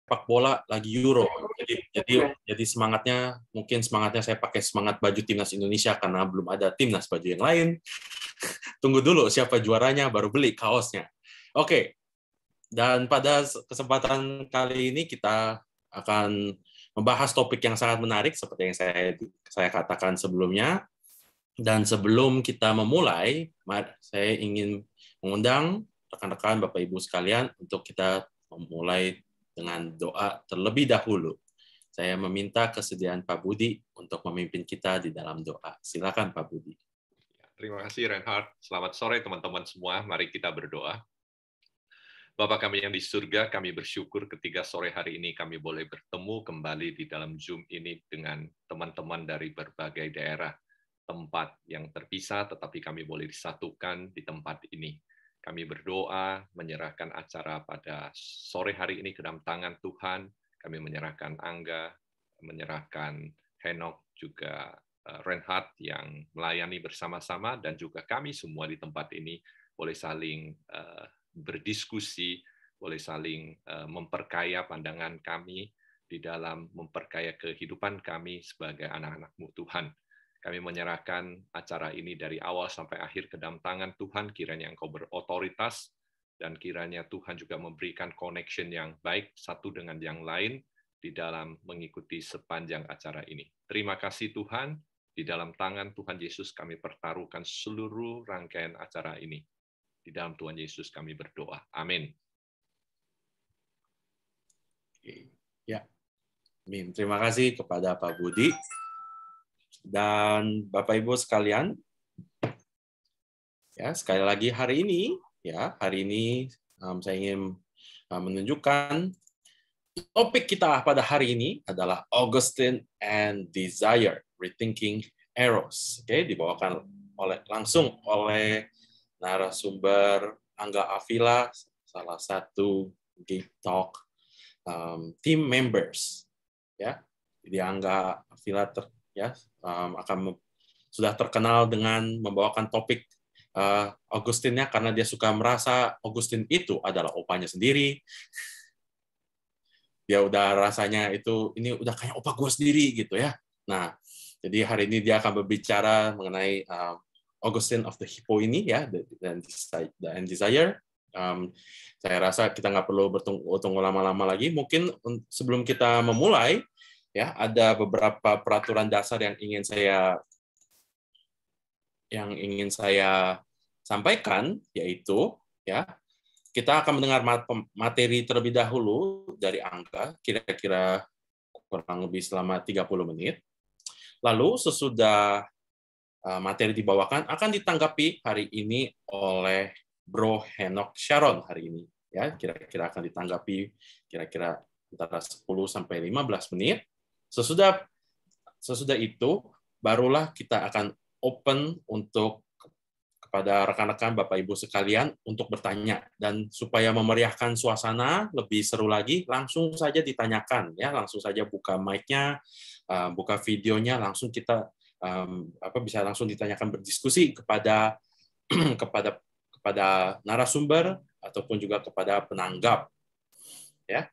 sepak bola lagi Euro. Jadi semangatnya saya pakai semangat baju timnas Indonesia karena belum ada timnas baju yang lain. Tunggu dulu siapa juaranya baru beli kaosnya. Oke. Dan pada kesempatan kali ini kita akan membahas topik yang sangat menarik seperti yang saya katakan sebelumnya. Dan sebelum kita memulai, saya ingin mengundang rekan-rekan Bapak Ibu sekalian untuk kita memulai dengan doa terlebih dahulu. Saya meminta kesediaan Pak Budi untuk memimpin kita di dalam doa. Silakan Pak Budi. Terima kasih Reinhard. Selamat sore teman-teman semua. Mari kita berdoa. Bapa kami yang di surga, kami bersyukur ketika sore hari ini kami boleh bertemu kembali di dalam Zoom ini dengan teman-teman dari berbagai daerah, tempat yang terpisah, tetapi kami boleh disatukan di tempat ini. Kami berdoa, menyerahkan acara pada sore hari ini ke dalam tangan Tuhan. Kami menyerahkan Angga, menyerahkan Henok, juga Reinhard yang melayani bersama-sama, dan juga kami semua di tempat ini boleh saling berdiskusi, boleh saling memperkaya pandangan kami di dalam memperkaya kehidupan kami sebagai anak-anak-Mu Tuhan. Kami menyerahkan acara ini dari awal sampai akhir ke dalam tangan Tuhan, kiranya Engkau berotoritas, dan kiranya Tuhan juga memberikan connection yang baik satu dengan yang lain di dalam mengikuti sepanjang acara ini. Terima kasih Tuhan, di dalam tangan Tuhan Yesus kami pertaruhkan seluruh rangkaian acara ini. Di dalam Tuhan Yesus kami berdoa. Amin. Ya, amin. Terima kasih kepada Pak Budi. Dan Bapak Ibu sekalian, ya sekali lagi hari ini saya ingin menunjukkan topik kita pada hari ini adalah Augustine and Desire, Rethinking Eros. Oke, dibawakan langsung oleh narasumber Angga Avila, salah satu Gay Talk team members. Ya, jadi Angga Avila sudah terkenal dengan membawakan topik Augustine-nya karena dia suka merasa Augustine itu adalah opanya sendiri. Dia udah rasanya ini udah kayak opa gue sendiri gitu ya. Nah, jadi hari ini dia akan berbicara mengenai Augustine of the Hippo ini ya, the Desire. Saya rasa kita nggak perlu bertunggu lama-lama lagi. Mungkin sebelum kita memulai, ya ada beberapa peraturan dasar yang ingin saya sampaikan, yaitu ya kita akan mendengar materi terlebih dahulu dari Angga, kira-kira kurang lebih selama 30 menit. Lalu sesudah materi dibawakan akan ditanggapi hari ini oleh Bro Henok Sharon hari ini, ya kira-kira akan ditanggapi kira-kira antara 10 sampai 15 menit. Sesudah itu, barulah kita akan open untuk kepada rekan-rekan Bapak Ibu sekalian untuk bertanya. Dan supaya memeriahkan suasana lebih seru lagi, langsung saja ditanyakan, ya langsung saja buka mic-nya, buka videonya, langsung kita bisa langsung ditanyakan, berdiskusi kepada kepada narasumber ataupun juga kepada penanggap, ya.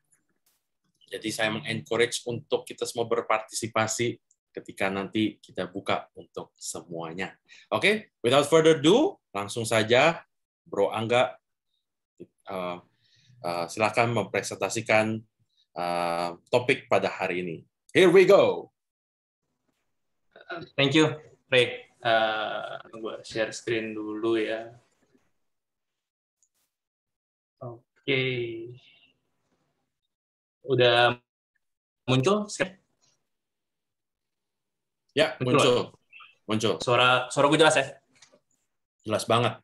Jadi saya mengencourage untuk kita semua berpartisipasi ketika nanti kita buka untuk semuanya. Oke, without further ado, langsung saja Bro Angga, silakan mempresentasikan topik pada hari ini. Here we go. Thank you, Ray. Gue share screen dulu ya. Oke. Udah muncul? Ya, muncul. Suara gue jelas ya? Jelas banget.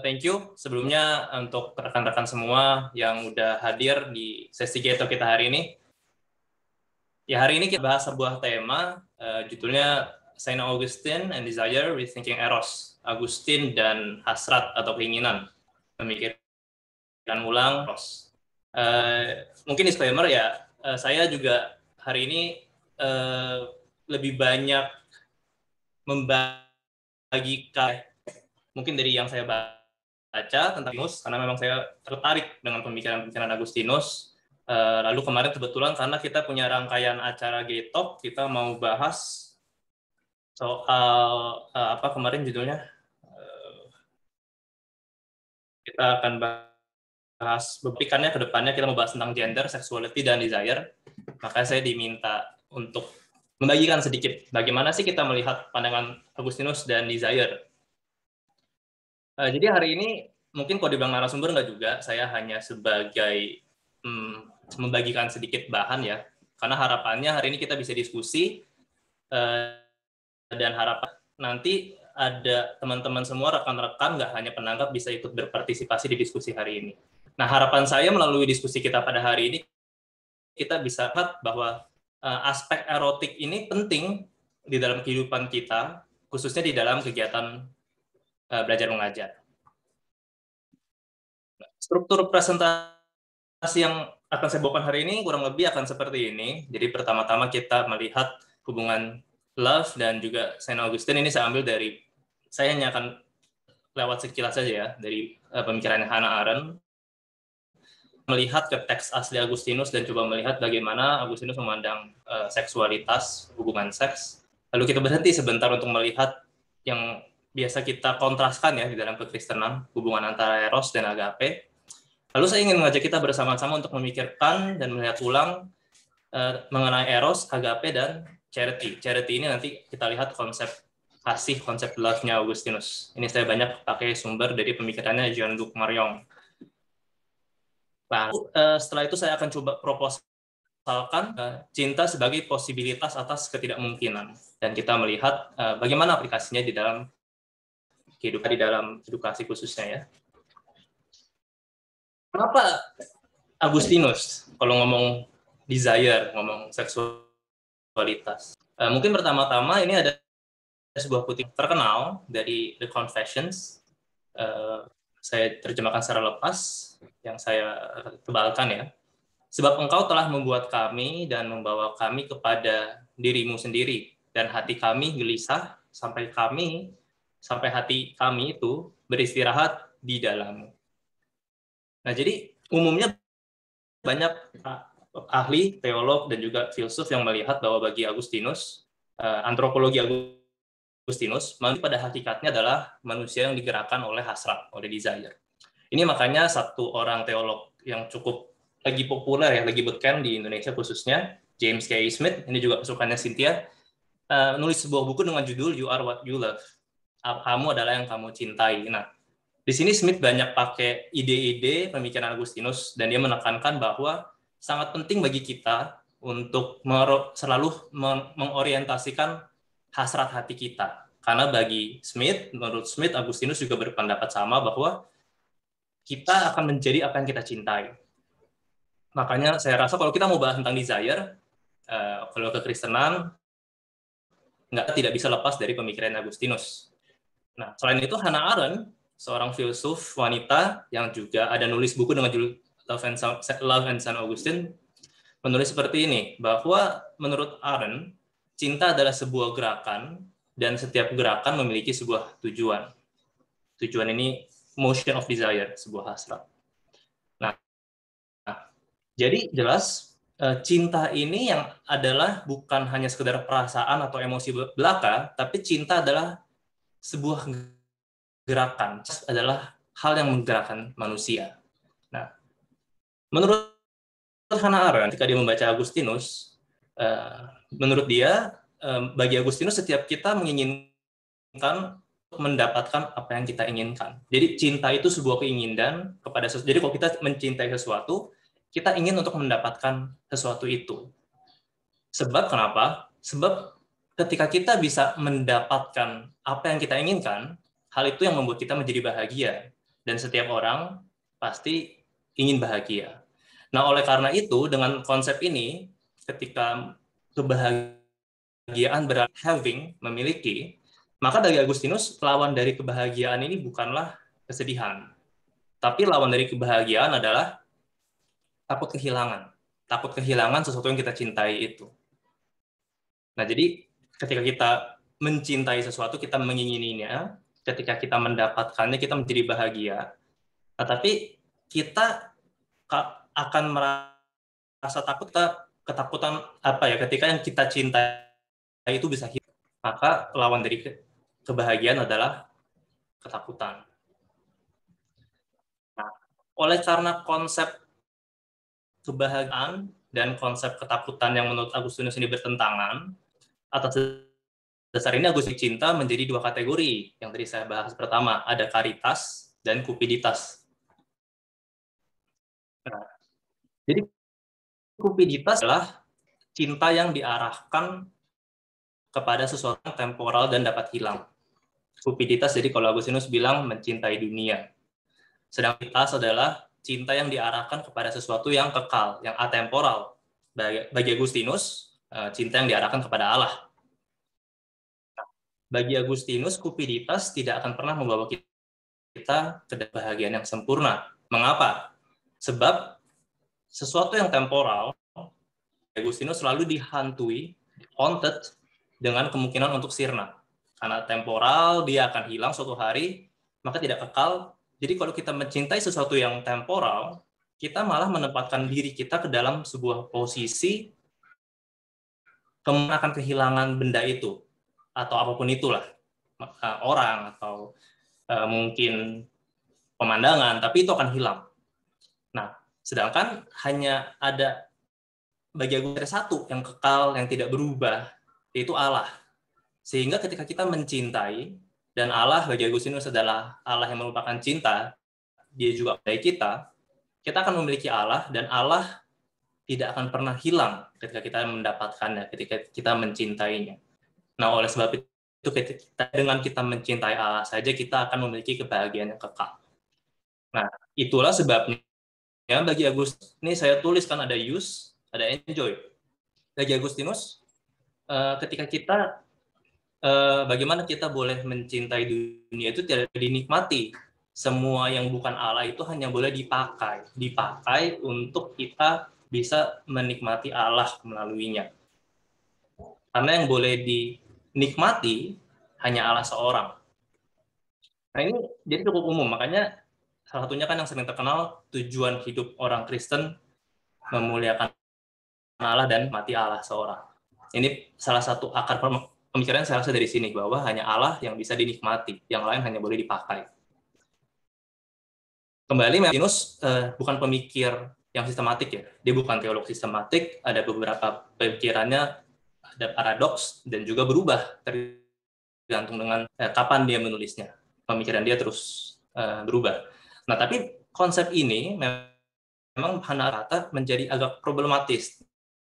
Thank you sebelumnya untuk rekan-rekan semua yang udah hadir di sesi Geto kita hari ini. Ya, hari ini kita bahas sebuah tema, judulnya Saint Augustine and Desire, Rethinking Eros. Agustin dan hasrat atau keinginan. Memikirkan ulang Eros. Mungkin disclaimer ya, saya juga hari ini lebih banyak membagikan mungkin dari yang saya tentang Agustinus karena memang saya tertarik dengan pemikiran-pemikiran Agustinus. Lalu kemarin kebetulan karena kita punya rangkaian acara G-Talk, kita mau bahas soal apa kemarin judulnya? Kita akan bahas beberapa ke depannya kita mau bahas tentang gender, sexuality, dan desire. Maka saya diminta untuk membagikan sedikit bagaimana sih kita melihat pandangan Agustinus dan desire. Jadi hari ini mungkin kalau dibilang narasumber nggak juga, saya hanya sebagai membagikan sedikit bahan ya, karena harapannya hari ini kita bisa diskusi dan harapan nanti ada teman-teman semua, rekan-rekan, nggak hanya penanggap, bisa ikut berpartisipasi di diskusi hari ini. Nah, harapan saya melalui diskusi kita pada hari ini, kita bisa lihat bahwa aspek erotik ini penting di dalam kehidupan kita, khususnya di dalam kegiatan belajar mengajar. Struktur presentasi yang akan saya bawakan hari ini kurang lebih akan seperti ini. Jadi pertama-tama kita melihat hubungan love dan juga Saint Augustine. Ini saya ambil dari, saya hanya akan lewat sekilas saja ya, dari pemikiran Hannah Arendt. Melihat ke teks asli Agustinus dan coba melihat bagaimana Agustinus memandang seksualitas, hubungan seks. Lalu kita berhenti sebentar untuk melihat yang biasa kita kontraskan ya di dalam kekristenan, hubungan antara eros dan agape. Lalu saya ingin mengajak kita bersama-sama untuk memikirkan dan melihat ulang mengenai eros, agape, dan charity. Charity ini nanti kita lihat konsep kasih, konsep love-nya Agustinus. Ini saya banyak pakai sumber dari pemikirannya Jean-Luc Marion. Nah, setelah itu saya akan coba proposalkan cinta sebagai posibilitas atas ketidakmungkinan, dan kita melihat bagaimana aplikasinya di dalam kehidupan, di dalam edukasi khususnya ya. Kenapa Agustinus kalau ngomong desire, ngomong seksualitas? Mungkin pertama-tama ini ada sebuah kutipan terkenal dari The Confessions. Saya terjemahkan secara lepas, yang saya tebalkan ya. Sebab engkau telah membuat kami dan membawa kami kepada dirimu sendiri, dan hati kami gelisah sampai hati kami itu beristirahat di dalammu. Nah, jadi umumnya banyak ahli, teolog, dan juga filsuf yang melihat bahwa bagi Agustinus, antropologi Agustinus, manusia pada hakikatnya adalah manusia yang digerakkan oleh hasrat, oleh desire. Ini makanya satu orang teolog yang cukup lagi populer ya, lagi beken di Indonesia khususnya, James K. Smith, ini juga kesukaannya Cynthia, nulis sebuah buku dengan judul You Are What You Love. Kamu adalah yang kamu cintai. Nah, di sini Smith banyak pakai ide-ide pemikiran Agustinus, dan dia menekankan bahwa sangat penting bagi kita untuk selalu mengorientasikan hasrat hati kita. Karena bagi Smith, menurut Smith, Agustinus juga berpendapat sama bahwa kita akan menjadi apa yang kita cintai. Makanya saya rasa kalau kita mau bahas tentang desire, kalau kekristenan, tidak bisa lepas dari pemikiran Agustinus. Nah, selain itu Hannah Arendt, seorang filsuf wanita yang juga ada nulis buku dengan judul Love and Saint Augustine, menulis seperti ini, bahwa menurut Arendt, cinta adalah sebuah gerakan, dan setiap gerakan memiliki sebuah tujuan. Tujuan ini motion of desire, sebuah hasrat. Nah, jadi jelas cinta ini yang adalah bukan hanya sekedar perasaan atau emosi belaka, tapi cinta adalah sebuah gerakan, adalah hal yang menggerakkan manusia. Nah, menurut Hannah Arendt, ketika dia membaca Agustinus, menurut dia, bagi Agustinus setiap kita menginginkan mendapatkan apa yang kita inginkan. Jadi cinta itu sebuah keinginan kepada sesuatu. Jadi kalau kita mencintai sesuatu, kita ingin untuk mendapatkan sesuatu itu. Sebab kenapa? Sebab ketika kita bisa mendapatkan apa yang kita inginkan, hal itu yang membuat kita menjadi bahagia. Dan setiap orang pasti ingin bahagia. Nah, oleh karena itu, dengan konsep ini, ketika kebahagiaan berarti having, memiliki, maka bagi Agustinus, lawan dari kebahagiaan ini bukanlah kesedihan. Tapi lawan dari kebahagiaan adalah takut kehilangan. Takut kehilangan sesuatu yang kita cintai itu. Nah, jadi ketika kita mencintai sesuatu, kita mengingininya, ketika kita mendapatkannya, kita menjadi bahagia. Nah, tapi kita akan merasa takut ketakutan ketika yang kita cintai itu bisa hilang. Maka lawan dari kebahagiaan adalah ketakutan. Nah, oleh karena konsep kebahagiaan dan konsep ketakutan yang menurut Agustinus ini bertentangan, atas dasar ini Agustinus cinta menjadi dua kategori yang tadi saya bahas. Pertama, ada caritas dan cupiditas. Nah, jadi cupiditas adalah cinta yang diarahkan kepada sesuatu yang temporal dan dapat hilang. Cupiditas, jadi kalau Agustinus bilang mencintai dunia. Sedangkan caritas adalah cinta yang diarahkan kepada sesuatu yang kekal, yang atemporal. Bagi Agustinus, cinta yang diarahkan kepada Allah. Bagi Agustinus, cupiditas tidak akan pernah membawa kita ke kebahagiaan yang sempurna. Mengapa? Sebab sesuatu yang temporal, Agustinus selalu dihantui, haunted, dengan kemungkinan untuk sirna. Karena temporal, dia akan hilang suatu hari, maka tidak kekal. Jadi kalau kita mencintai sesuatu yang temporal, kita malah menempatkan diri kita ke dalam sebuah posisi kemungkinan akan kehilangan benda itu, atau apapun itulah, orang, atau mungkin pemandangan, tapi itu akan hilang. Nah, sedangkan hanya ada bagi Agustinus satu yang kekal, yang tidak berubah, yaitu Allah. Sehingga ketika kita mencintai, dan Allah bagi Agustinus adalah Allah yang merupakan cinta, dia juga baik kita akan memiliki Allah, dan Allah tidak akan pernah hilang ketika kita mendapatkannya, ketika kita mencintainya. Nah, oleh sebab itu, dengan kita mencintai Allah saja, kita akan memiliki kebahagiaan yang kekal. Nah, itulah sebabnya bagi Agustinus, ini saya tuliskan ada use, ada enjoy. Bagi Agustinus, ketika kita bagaimana kita boleh mencintai dunia itu tidak dinikmati. Semua yang bukan Allah itu hanya boleh dipakai untuk kita bisa menikmati Allah melaluinya. Karena yang boleh dinikmati hanya Allah seorang. Nah, ini jadi cukup umum, makanya salah satunya kan yang sering terkenal, tujuan hidup orang Kristen memuliakan Allah dan mati Allah seorang. Ini salah satu akar pemikiran saya rasa dari sini, bahwa hanya Allah yang bisa dinikmati, yang lain hanya boleh dipakai. Kembali, Agustinus bukan pemikir yang sistematik ya, dia bukan teolog sistematik, ada beberapa pemikirannya, ada paradoks, dan juga berubah tergantung dengan kapan dia menulisnya. Pemikiran dia terus berubah. Nah, tapi konsep ini memang Hannah menjadi agak problematis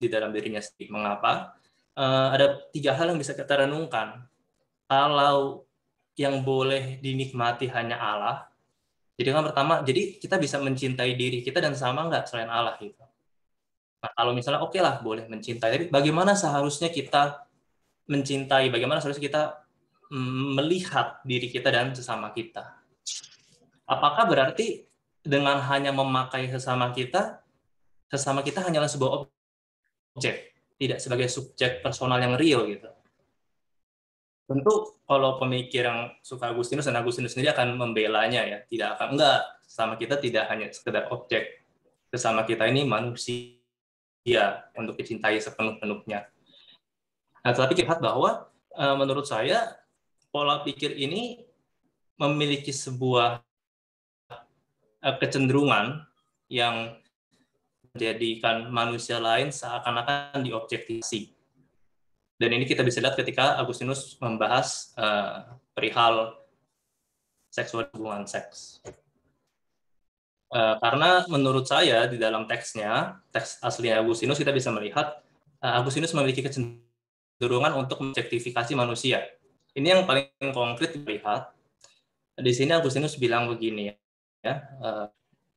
di dalam dirinya sendiri. Mengapa? Ada 3 hal yang bisa kita renungkan. Kalau yang boleh dinikmati hanya Allah, jadi yang pertama, jadi kita bisa mencintai diri kita dan sama nggak selain Allah gitu. Nah, kalau misalnya oke lah boleh mencintai, tapi bagaimana seharusnya kita mencintai? Bagaimana seharusnya kita melihat diri kita dan sesama kita? Apakah berarti dengan hanya memakai sesama kita hanyalah sebuah objek, tidak sebagai subjek personal yang real gitu? Tentu kalau pemikir yang suka Agustinus, dan Agustinus sendiri akan membelanya ya, tidak akan, enggak, sesama kita tidak hanya sekedar objek, sesama kita ini manusia untuk dicintai sepenuh-penuhnya. Nah, tetapi kita lihat bahwa menurut saya pola pikir ini memiliki sebuah kecenderungan yang menjadikan manusia lain seakan-akan diobjektivasi. Dan ini kita bisa lihat ketika Agustinus membahas perihal seksual, hubungan seks. Karena menurut saya di dalam teksnya, teks asli Agustinus, kita bisa melihat Agustinus memiliki kecenderungan untuk mengobjektifikasi manusia. Ini yang paling konkret dilihat. Di sini Agustinus bilang begini ya,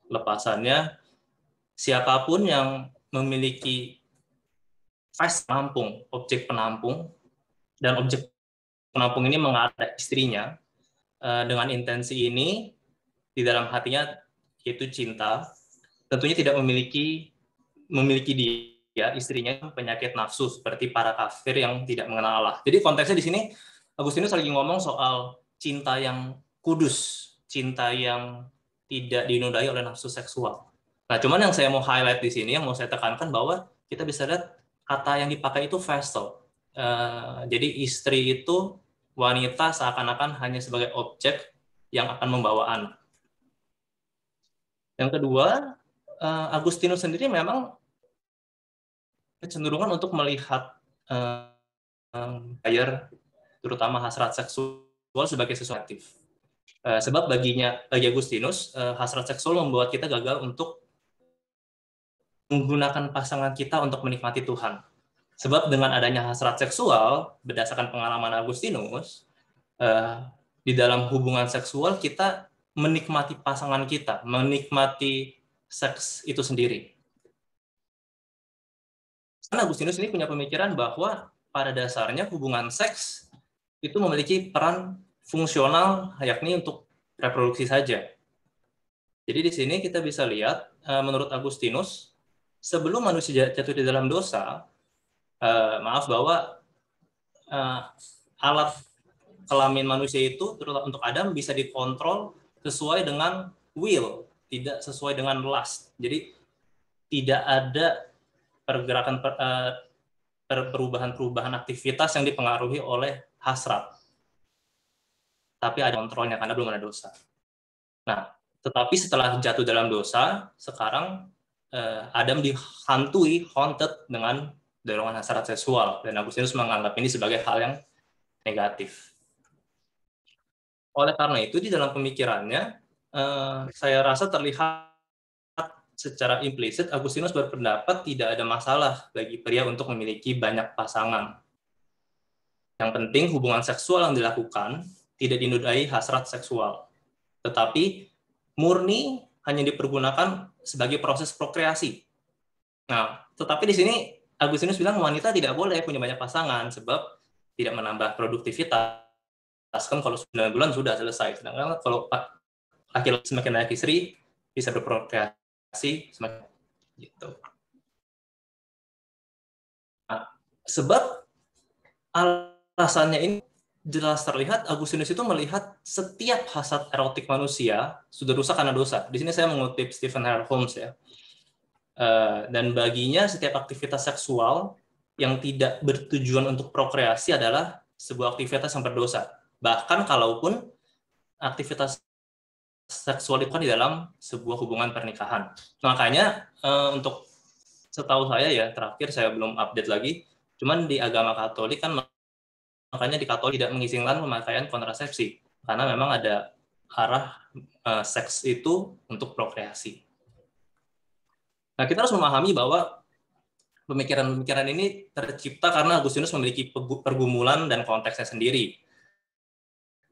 lepasannya, siapapun yang memiliki penampung, objek penampung, dan objek penampung ini mengarah istrinya dengan intensi ini di dalam hatinya, yaitu cinta, tentunya tidak memiliki dia, istrinya, penyakit nafsu seperti para kafir yang tidak mengenal Allah. Jadi konteksnya di sini Agustinus lagi ngomong soal cinta yang kudus, cinta yang tidak dinodai oleh nafsu seksual. Nah, cuman yang saya mau highlight di sini, yang mau saya tekankan bahwa kita bisa lihat kata yang dipakai itu vessel. Jadi istri itu wanita seakan-akan hanya sebagai objek yang akan membawa anak. Yang kedua, Agustinus sendiri memang kecenderungan untuk melihat desire, terutama hasrat seksual sebagai sesuatu aktif. Sebab bagi Agustinus, hasrat seksual membuat kita gagal untuk menggunakan pasangan kita untuk menikmati Tuhan. Sebab dengan adanya hasrat seksual, berdasarkan pengalaman Agustinus, di dalam hubungan seksual kita menikmati pasangan kita, menikmati seks itu sendiri. Karena Agustinus ini punya pemikiran bahwa pada dasarnya hubungan seks itu memiliki peran fungsional, yakni untuk reproduksi saja. Jadi di sini kita bisa lihat, menurut Agustinus, sebelum manusia jatuh di dalam dosa, bahwa alat kelamin manusia itu, terutama untuk Adam, bisa dikontrol sesuai dengan will, tidak sesuai dengan lust. Jadi tidak ada pergerakan perubahan-perubahan aktivitas yang dipengaruhi oleh hasrat. Tapi ada kontrolnya karena belum ada dosa. Nah, tetapi setelah jatuh dalam dosa, sekarang Adam dihantui, haunted dengan dorongan hasrat seksual, dan Agustinus menganggap ini sebagai hal yang negatif. Oleh karena itu, di dalam pemikirannya, saya rasa terlihat secara implisit Agustinus berpendapat tidak ada masalah bagi pria untuk memiliki banyak pasangan. Yang penting hubungan seksual yang dilakukan tidak dinodai hasrat seksual, tetapi murni hanya dipergunakan sebagai proses prokreasi. Nah, tetapi di sini Agustinus bilang wanita tidak boleh punya banyak pasangan sebab tidak menambah produktivitas. Kan kalau 9 bulan sudah selesai. Sedangkan kalau laki-laki semakin banyak istri bisa berprokreasi semakin gitu. Nah, sebab alasannya ini jelas terlihat, Agustinus itu melihat setiap hasrat erotik manusia sudah rusak karena dosa. Di sini saya mengutip Stephen R. Holmes ya. Dan baginya setiap aktivitas seksual yang tidak bertujuan untuk prokreasi adalah sebuah aktivitas yang berdosa. Bahkan kalaupun aktivitas seksual itu kan di dalam sebuah hubungan pernikahan. Makanya untuk setahu saya ya, terakhir saya belum update lagi, cuman di agama Katolik kan makanya di Katolik tidak mengizinkan pemakaian kontrasepsi karena memang ada arah seks itu untuk prokreasi. Nah, kita harus memahami bahwa pemikiran-pemikiran ini tercipta karena Agustinus memiliki pergumulan dan konteksnya sendiri.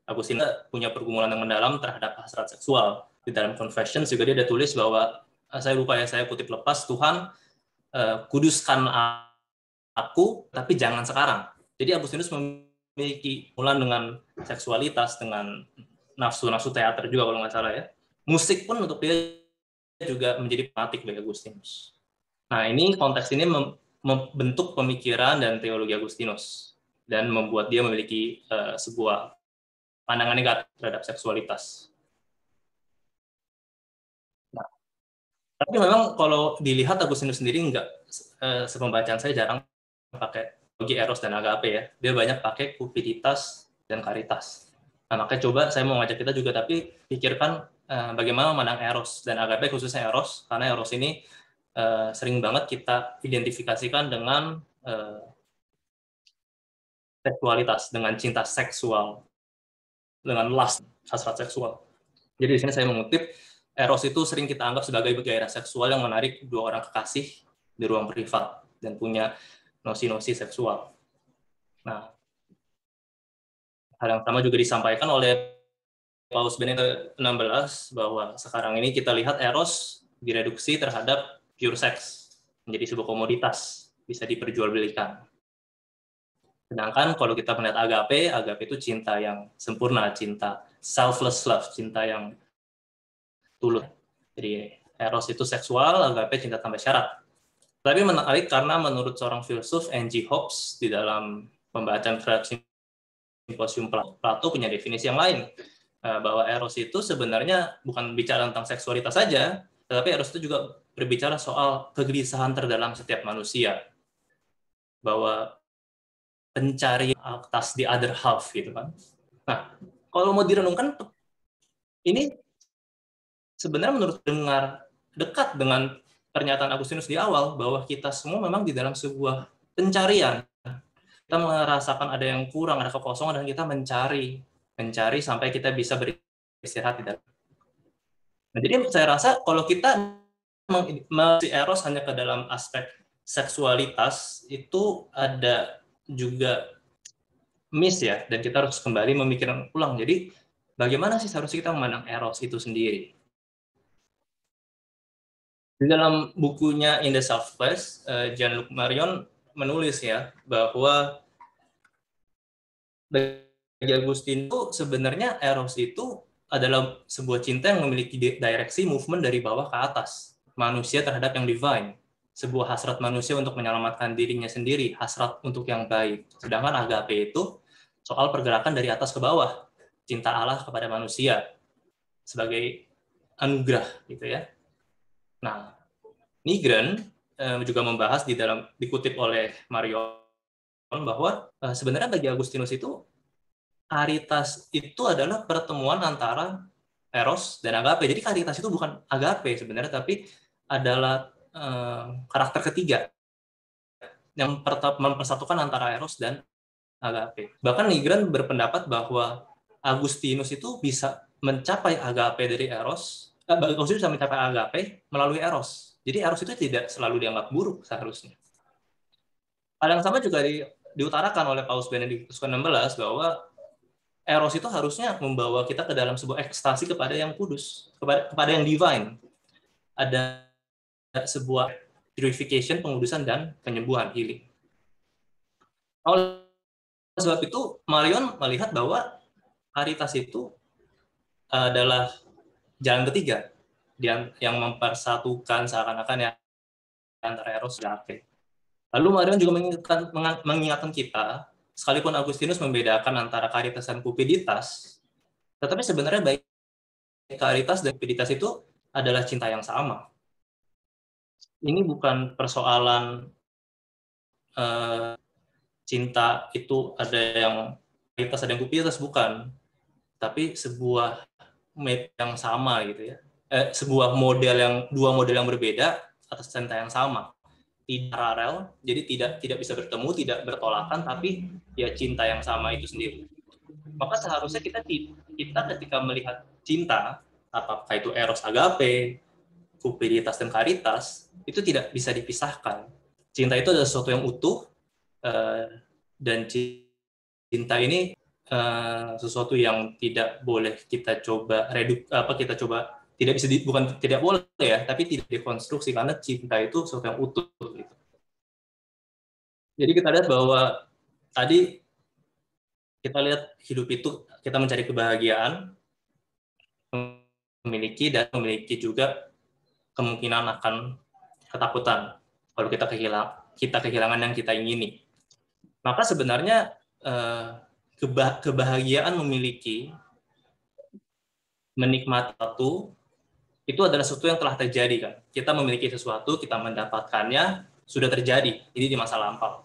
Agustinus punya pergumulan yang mendalam terhadap hasrat seksual. Di dalam Confessions juga dia ada tulis bahwa, saya lupa ya, saya kutip lepas, Tuhan kuduskan aku, tapi jangan sekarang. Jadi Agustinus memiliki pergumulan dengan seksualitas, dengan nafsu teater juga kalau nggak salah ya. Musik pun untuk dia juga menjadi fanatik bagi Agustinus. Nah, ini konteks ini membentuk pemikiran dan teologi Agustinus dan membuat dia memiliki sebuah pandangan negatif terhadap seksualitas. Nah, tapi memang kalau dilihat Agustinus sendiri enggak, sepembacaan saya jarang pakai teologi eros dan agape ya. Dia banyak pakai kupiditas dan karitas. Nah, makanya coba saya mau ngajak kita juga, tapi pikirkan bagaimana memandang eros dan agape, khususnya eros, karena eros ini sering banget kita identifikasikan dengan seksualitas, dengan cinta seksual, dengan lust, hasrat seksual. Jadi di sini saya mengutip, eros itu sering kita anggap sebagai gairah seksual yang menarik dua orang kekasih di ruang privat dan punya nosi-nosi seksual. Nah, hal yang sama juga disampaikan oleh Paus Benedictus XVI bahwa sekarang ini kita lihat eros direduksi terhadap pure sex, menjadi sebuah komoditas, bisa diperjualbelikan. Sedangkan kalau kita melihat agape itu cinta yang sempurna, cinta selfless love, cinta yang tulus. Jadi eros itu seksual, agape cinta tanpa syarat. Tapi menarik karena menurut seorang filsuf, N.G. Hobbes, di dalam pembacaan terhadap Simposium Plato punya definisi yang lain. bahwa eros itu sebenarnya bukan bicara tentang seksualitas saja, tetapi eros itu juga berbicara soal kegelisahan terdalam setiap manusia, bahwa pencari atas the other half gitu kan. Nah, kalau mau direnungkan, ini sebenarnya menurut dengar dekat dengan pernyataan Agustinus di awal, bahwa kita semua memang di dalam sebuah pencarian. Kita merasakan ada yang kurang, ada kekosongan, dan kita mencari sampai kita bisa beristirahat di dalam. Nah, jadi saya rasa kalau kita masih eros hanya ke dalam aspek seksualitas, itu ada juga miss ya, dan kita harus kembali memikirkan ulang. Jadi bagaimana sih seharusnya kita memandang eros itu sendiri? Di dalam bukunya In the Selfless, Jean-Luc Marion menulis ya, bahwa bagi Agustinus itu sebenarnya eros itu adalah sebuah cinta yang memiliki direksi movement dari bawah ke atas, manusia terhadap yang divine, sebuah hasrat manusia untuk menyelamatkan dirinya sendiri, hasrat untuk yang baik. Sedangkan agape itu soal pergerakan dari atas ke bawah, cinta Allah kepada manusia sebagai anugerah gitu ya. Nah, Nygren juga membahas dikutip oleh Marion bahwa sebenarnya bagi Agustinus itu caritas itu adalah pertemuan antara eros dan agape. Jadi caritas itu bukan agape sebenarnya, tapi adalah karakter ketiga yang mempersatukan antara eros dan agape. Bahkan Nygren berpendapat bahwa Agustinus itu bisa mencapai agape dari eros, Agustinus bisa mencapai agape melalui eros. Jadi eros itu tidak selalu dianggap buruk seharusnya. Hal yang sama juga diutarakan oleh Paus Benedictus XVI bahwa eros itu harusnya membawa kita ke dalam sebuah ekstasi kepada yang kudus, kepada yang divine. Ada sebuah purification, pengudusan, dan penyembuhan, healing. Oleh sebab itu, Marion melihat bahwa caritas itu adalah jalan ketiga yang mempersatukan seakan-akan ya antara eros dan agape. Lalu Marion juga mengingatkan kita, sekalipun Agustinus membedakan antara caritas dan cupiditas, tetapi sebenarnya baik caritas dan cupiditas itu adalah cinta yang sama. Ini bukan persoalan cinta itu ada yang caritas ada yang cupiditas, bukan, tapi sebuah yang sama gitu ya. Sebuah dua model yang berbeda atas cinta yang sama, tidak paralel, jadi tidak bisa bertemu, tidak bertolakan, tapi ya cinta yang sama itu sendiri. Maka seharusnya kita ketika melihat cinta, apakah itu eros agape, cupiditas dan caritas, itu tidak bisa dipisahkan. Cinta itu adalah sesuatu yang utuh, dan cinta ini sesuatu yang tidak boleh kita coba tidak bisa bukan tidak boleh ya, tapi tidak dikonstruksi, karena cinta itu sesuatu yang utuh gitu. Jadi kita lihat bahwa tadi kita lihat hidup itu kita mencari kebahagiaan, memiliki juga kemungkinan akan ketakutan kalau kita kehilangan yang kita ingini. Maka sebenarnya kebahagiaan menikmati sesuatu itu adalah sesuatu yang telah terjadi kan. Kita memiliki sesuatu, kita mendapatkannya, sudah terjadi, ini di masa lampau.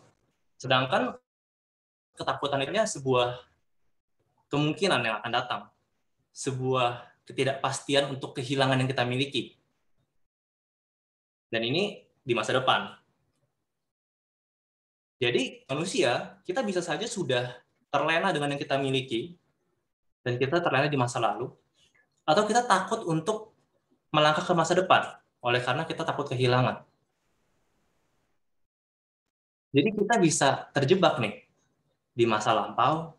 Sedangkan ketakutan itu sebuah kemungkinan yang akan datang, sebuah ketidakpastian untuk kehilangan yang kita miliki. Dan ini di masa depan. Jadi manusia, kita bisa saja sudah terlena dengan yang kita miliki, dan kita terlena di masa lalu, atau kita takut untuk melangkah ke masa depan, oleh karena kita takut kehilangan. Jadi kita bisa terjebak nih di masa lampau,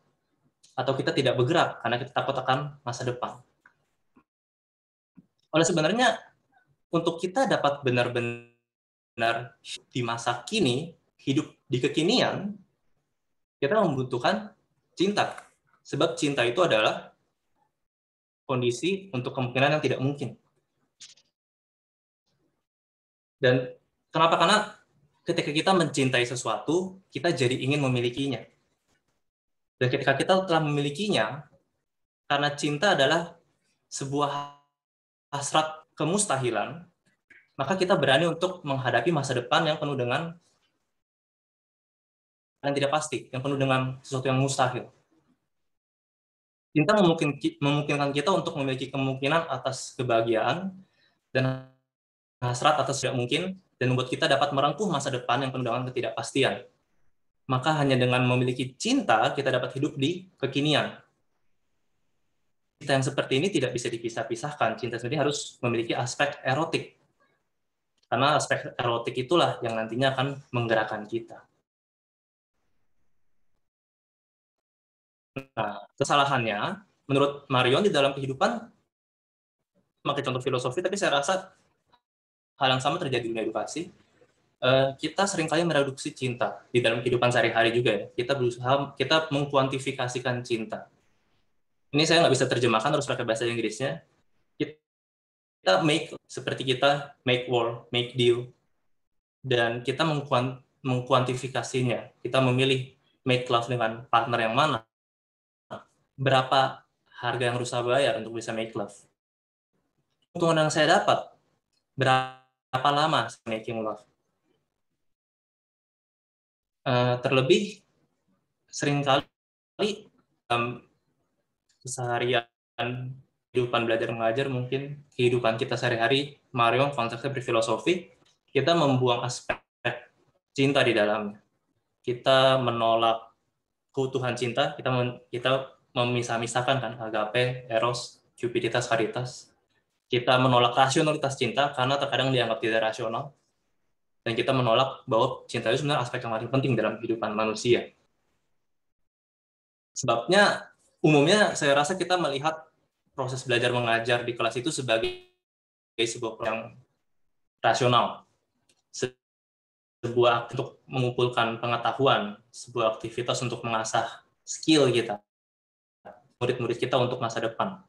atau kita tidak bergerak karena kita takut akan masa depan. Oleh sebenarnya, untuk kita dapat benar-benar di masa kini, hidup di kekinian, kita membutuhkan cinta. Sebab cinta itu adalah kondisi untuk kemungkinan yang tidak mungkin. Dan kenapa? Karena ketika kita mencintai sesuatu, kita jadi ingin memilikinya. Dan ketika kita telah memilikinya, karena cinta adalah sebuah hasrat kemustahilan, maka kita berani untuk menghadapi masa depan yang penuh dengan yang tidak pasti, yang penuh dengan sesuatu yang mustahil. Cinta memungkinkan kita untuk memiliki kemungkinan atas kebahagiaan dan hasrat atas tidak mungkin, dan membuat kita dapat merengkuh masa depan yang penuh dengan ketidakpastian. Maka hanya dengan memiliki cinta, kita dapat hidup di kekinian. Cinta yang seperti ini tidak bisa dipisah-pisahkan. Cinta sendiri harus memiliki aspek erotik. Karena aspek erotik itulah yang nantinya akan menggerakkan kita. Nah, kesalahannya, menurut Marion di dalam kehidupan, pakai contoh filosofi, tapi saya rasa hal yang sama terjadi di dunia edukasi. Kita seringkali mereduksi cinta di dalam kehidupan sehari-hari juga ya. Kita mengkuantifikasikan cinta. Ini saya nggak bisa terjemahkan, harus pakai bahasa Inggrisnya. Kita seperti kita make war, make deal, dan kita mengkuantifikasinya. Kita memilih make love dengan partner yang mana, berapa harga yang harus saya bayar untuk bisa make love, keuntungan yang saya dapat, berapa lama saya making love. Terlebih seringkali keseharian kehidupan belajar mengajar, mungkin kehidupan kita sehari-hari, Marion konteksnya berfilosofi, kita membuang aspek cinta di dalamnya. Kita menolak keutuhan cinta, kita memisah-misahkan kan agape, eros, cupiditas, caritas. Kita menolak rasionalitas cinta karena terkadang dianggap tidak rasional. Dan kita menolak bahwa cinta itu sebenarnya aspek yang paling penting dalam kehidupan manusia. Sebabnya, umumnya saya rasa kita melihat proses belajar mengajar di kelas itu sebagai sebuah yang rasional. Sebuah untuk mengumpulkan pengetahuan, sebuah aktivitas untuk mengasah skill kita, murid-murid kita untuk masa depan.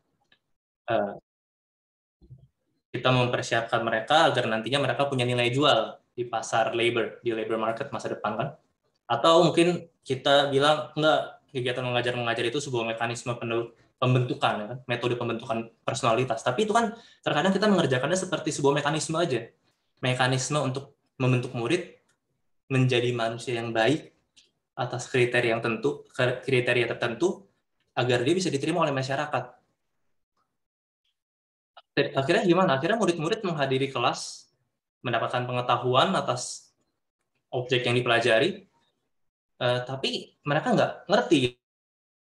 Kita mempersiapkan mereka agar nantinya mereka punya nilai jual di pasar labor, di labor market masa depan kan. Atau mungkin kita bilang, enggak, kegiatan mengajar itu sebuah mekanisme pembentukan, ya kan? Metode pembentukan personalitas. Tapi itu kan terkadang kita mengerjakannya seperti sebuah mekanisme aja. Mekanisme untuk membentuk murid menjadi manusia yang baik atas kriteria tertentu agar dia bisa diterima oleh masyarakat. Akhirnya gimana? Akhirnya murid-murid menghadiri kelas, mendapatkan pengetahuan atas objek yang dipelajari, tapi mereka nggak ngerti.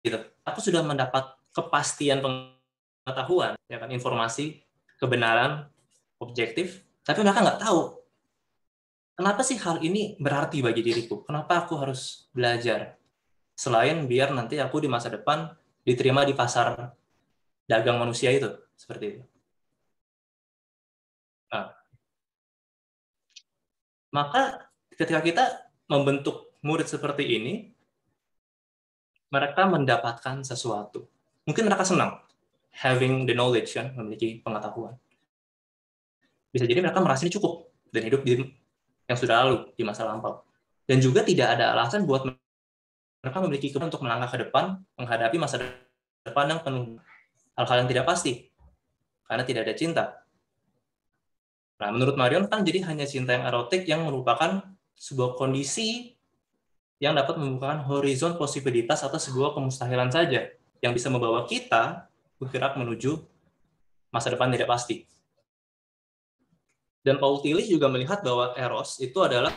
Gitu. Aku sudah mendapat kepastian pengetahuan, ya kan, informasi, kebenaran, objektif, tapi mereka nggak tahu kenapa sih hal ini berarti bagi diriku? Kenapa aku harus belajar? Selain biar nanti aku di masa depan diterima di pasar dagang manusia itu, seperti itu. Nah, maka ketika kita membentuk murid seperti ini, mereka mendapatkan sesuatu. Mungkin mereka senang having the knowledge, kan, memiliki pengetahuan. Bisa jadi mereka merasa ini cukup dan hidup yang sudah lalu, di masa lampau. Dan juga tidak ada alasan buat mereka memiliki kemampuan untuk melangkah ke depan, menghadapi masa depan yang penuh hal-hal yang tidak pasti, karena tidak ada cinta. Nah, menurut Marion kan jadi hanya cinta yang erotik yang merupakan sebuah kondisi yang dapat membukakan horizon posibilitas atau sebuah kemustahilan saja, yang bisa membawa kita bergerak menuju masa depan tidak pasti. Dan Paul Tillich juga melihat bahwa eros itu adalah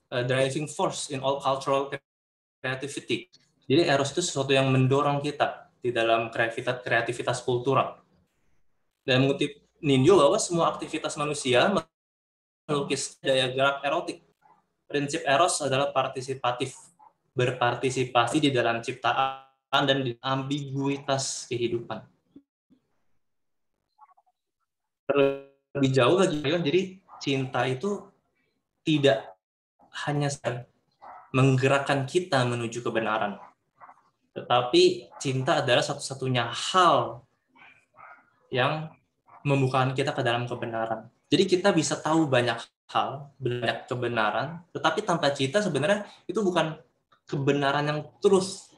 driving force in all cultural creativity. Jadi eros itu sesuatu yang mendorong kita di dalam kreativitas kultural. Dan mengutip Ninjo bahwa semua aktivitas manusia melukis daya gerak erotik. Prinsip eros adalah partisipatif, berpartisipasi di dalam ciptaan dan di ambiguitas kehidupan. Lebih jauh lagi, jadi cinta itu tidak hanya menggerakkan kita menuju kebenaran, tetapi cinta adalah satu-satunya hal yang membukakan kita ke dalam kebenaran. Jadi kita bisa tahu banyak hal, banyak kebenaran, tetapi tanpa cinta sebenarnya itu bukan kebenaran yang terus.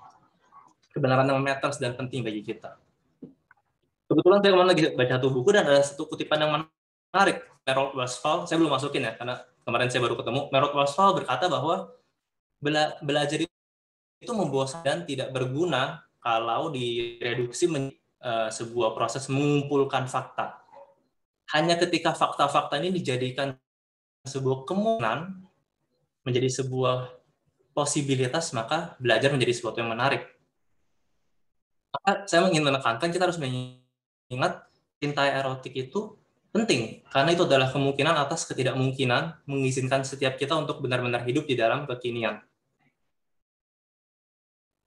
kebenaran yang matters dan penting bagi kita. Kebetulan saya kemarin lagi baca satu buku dan ada satu kutipan yang menarik. Merold Westphal, saya belum masukin ya, karena kemarin saya baru ketemu. Merold Westphal berkata bahwa belajar itu membosankan dan tidak berguna kalau direduksi menjadi sebuah proses mengumpulkan fakta. Hanya ketika fakta-fakta ini dijadikan sebuah kemungkinan, menjadi sebuah posibilitas, maka belajar menjadi sesuatu yang menarik. Maka saya ingin menekankan kita harus mengingat cinta erotik itu penting, karena itu adalah kemungkinan atas ketidakmungkinan mengizinkan setiap kita untuk benar-benar hidup di dalam kekinian.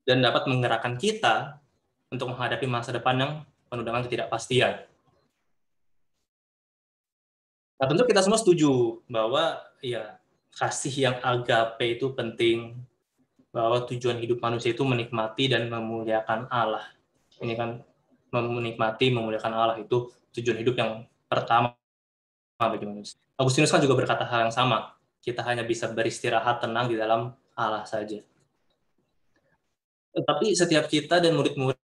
Dan dapat menggerakkan kita untuk menghadapi masa depan yang penuh dengan ketidakpastian. Nah, tentu kita semua setuju bahwa ya kasih yang agape itu penting, bahwa tujuan hidup manusia itu menikmati dan memuliakan Allah. Ini kan menikmati, memuliakan Allah itu tujuan hidup yang pertama bagi manusia. Agustinus kan juga berkata hal yang sama. Kita hanya bisa beristirahat tenang di dalam Allah saja. Tapi setiap kita dan murid-murid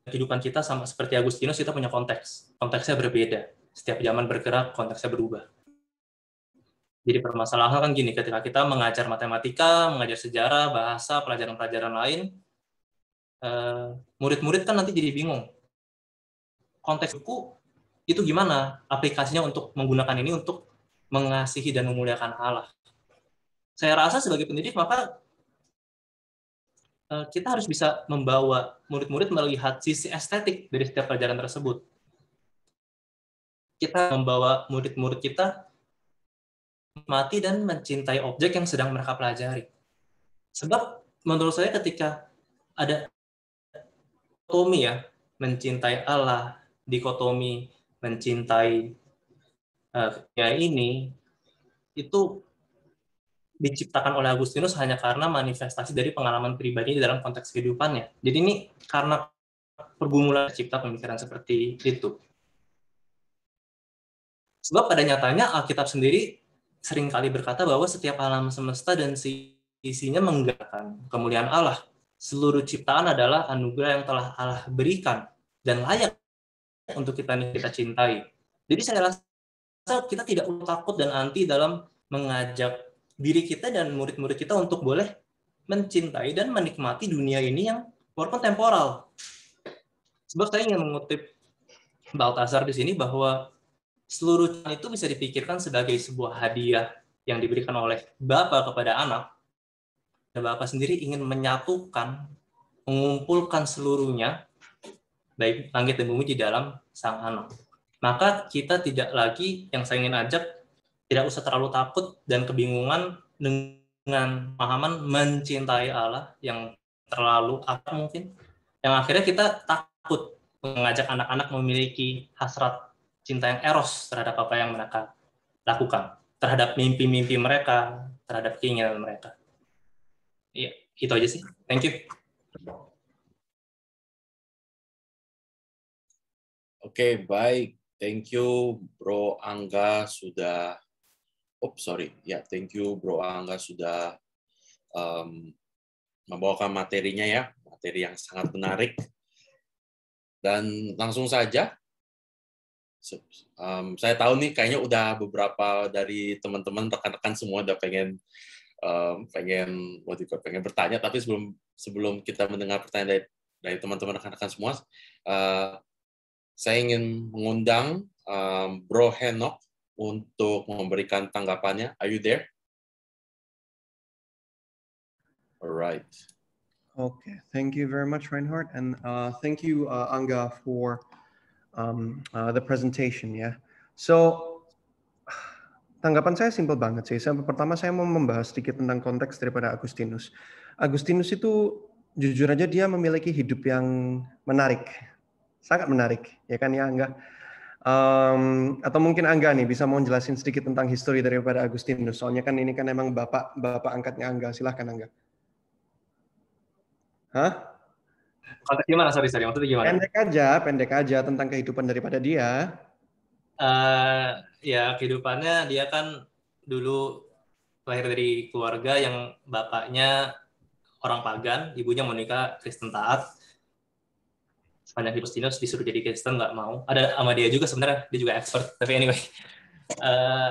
kehidupan kita sama seperti Agustinus, kita punya konteks. Konteksnya berbeda. Setiap zaman bergerak, konteksnya berubah. Jadi permasalahan kan gini, ketika kita mengajar matematika, mengajar sejarah, bahasa, pelajaran-pelajaran lain, murid-murid kan nanti jadi bingung. Konteks buku itu gimana aplikasinya untuk menggunakan ini untuk mengasihi dan memuliakan Allah. Saya rasa sebagai pendidik maka kita harus bisa membawa murid-murid melihat sisi estetik dari setiap pelajaran tersebut. Kita membawa murid-murid kita menikmati dan mencintai objek yang sedang mereka pelajari. Sebab menurut saya ketika ada dikotomi ya, mencintai Allah, dikotomi mencintai ini, itu diciptakan oleh Agustinus hanya karena manifestasi dari pengalaman pribadi dalam konteks kehidupannya. Jadi ini karena pergumulan tercipta pemikiran seperti itu. Sebab pada nyatanya Alkitab sendiri seringkali berkata bahwa setiap alam semesta dan isinya menggerakkan kemuliaan Allah. Seluruh ciptaan adalah anugerah yang telah Allah berikan dan layak untuk kita cintai. Jadi saya rasa kita tidak perlu takut dan anti dalam mengajak diri kita dan murid-murid kita untuk boleh mencintai dan menikmati dunia ini yang walaupun temporal. Sebab saya ingin mengutip Baltasar di sini bahwa seluruh itu bisa dipikirkan sebagai sebuah hadiah yang diberikan oleh Bapa kepada anak. Dan Bapa sendiri ingin menyatukan, mengumpulkan seluruhnya, baik langit dan bumi di dalam Sang Anak. Maka kita tidak lagi, yang saya ingin ajak, tidak usah terlalu takut dan kebingungan dengan pemahaman mencintai Allah yang terlalu akar mungkin, yang akhirnya kita takut mengajak anak-anak memiliki hasrat cinta yang eros terhadap apa yang mereka lakukan, terhadap mimpi-mimpi mereka, terhadap keinginan mereka. Iya, itu aja sih. Thank you. Oke, baik. Thank you, Bro Angga sudah. Thank you, Bro Angga sudah membawakan materinya ya, materi yang sangat menarik. Dan langsung saja, saya tahu nih kayaknya udah beberapa dari teman-teman rekan-rekan semua udah pengen bertanya, tapi sebelum kita mendengar pertanyaan dari teman-teman rekan-rekan semua, saya ingin mengundang Bro Henok untuk memberikan tanggapannya. Are you there? Alright. Okay, thank you very much, Reinhard, and thank you, Angga, for the presentation. Ya, so tanggapan saya simpel banget sih. Pertama saya mau membahas sedikit tentang konteks daripada Agustinus. Agustinus itu jujur aja dia memiliki hidup yang menarik, sangat menarik, ya kan ya Angga? Atau mungkin Angga nih bisa mau jelasin sedikit tentang histori daripada Agustinus. Soalnya kan ini kan emang bapak angkatnya Angga. Silahkan Angga. Hah? Konteks gimana? Sorry. Maksudnya gimana? Pendek aja tentang kehidupan daripada dia. Ya kehidupannya dia kan dulu lahir dari keluarga yang bapaknya orang pagan, ibunya Monica Kristen taat. Sepanjang Agustinus disuruh jadi Kristen nggak mau. Ada sama dia juga sebenarnya, dia juga expert. Tapi anyway,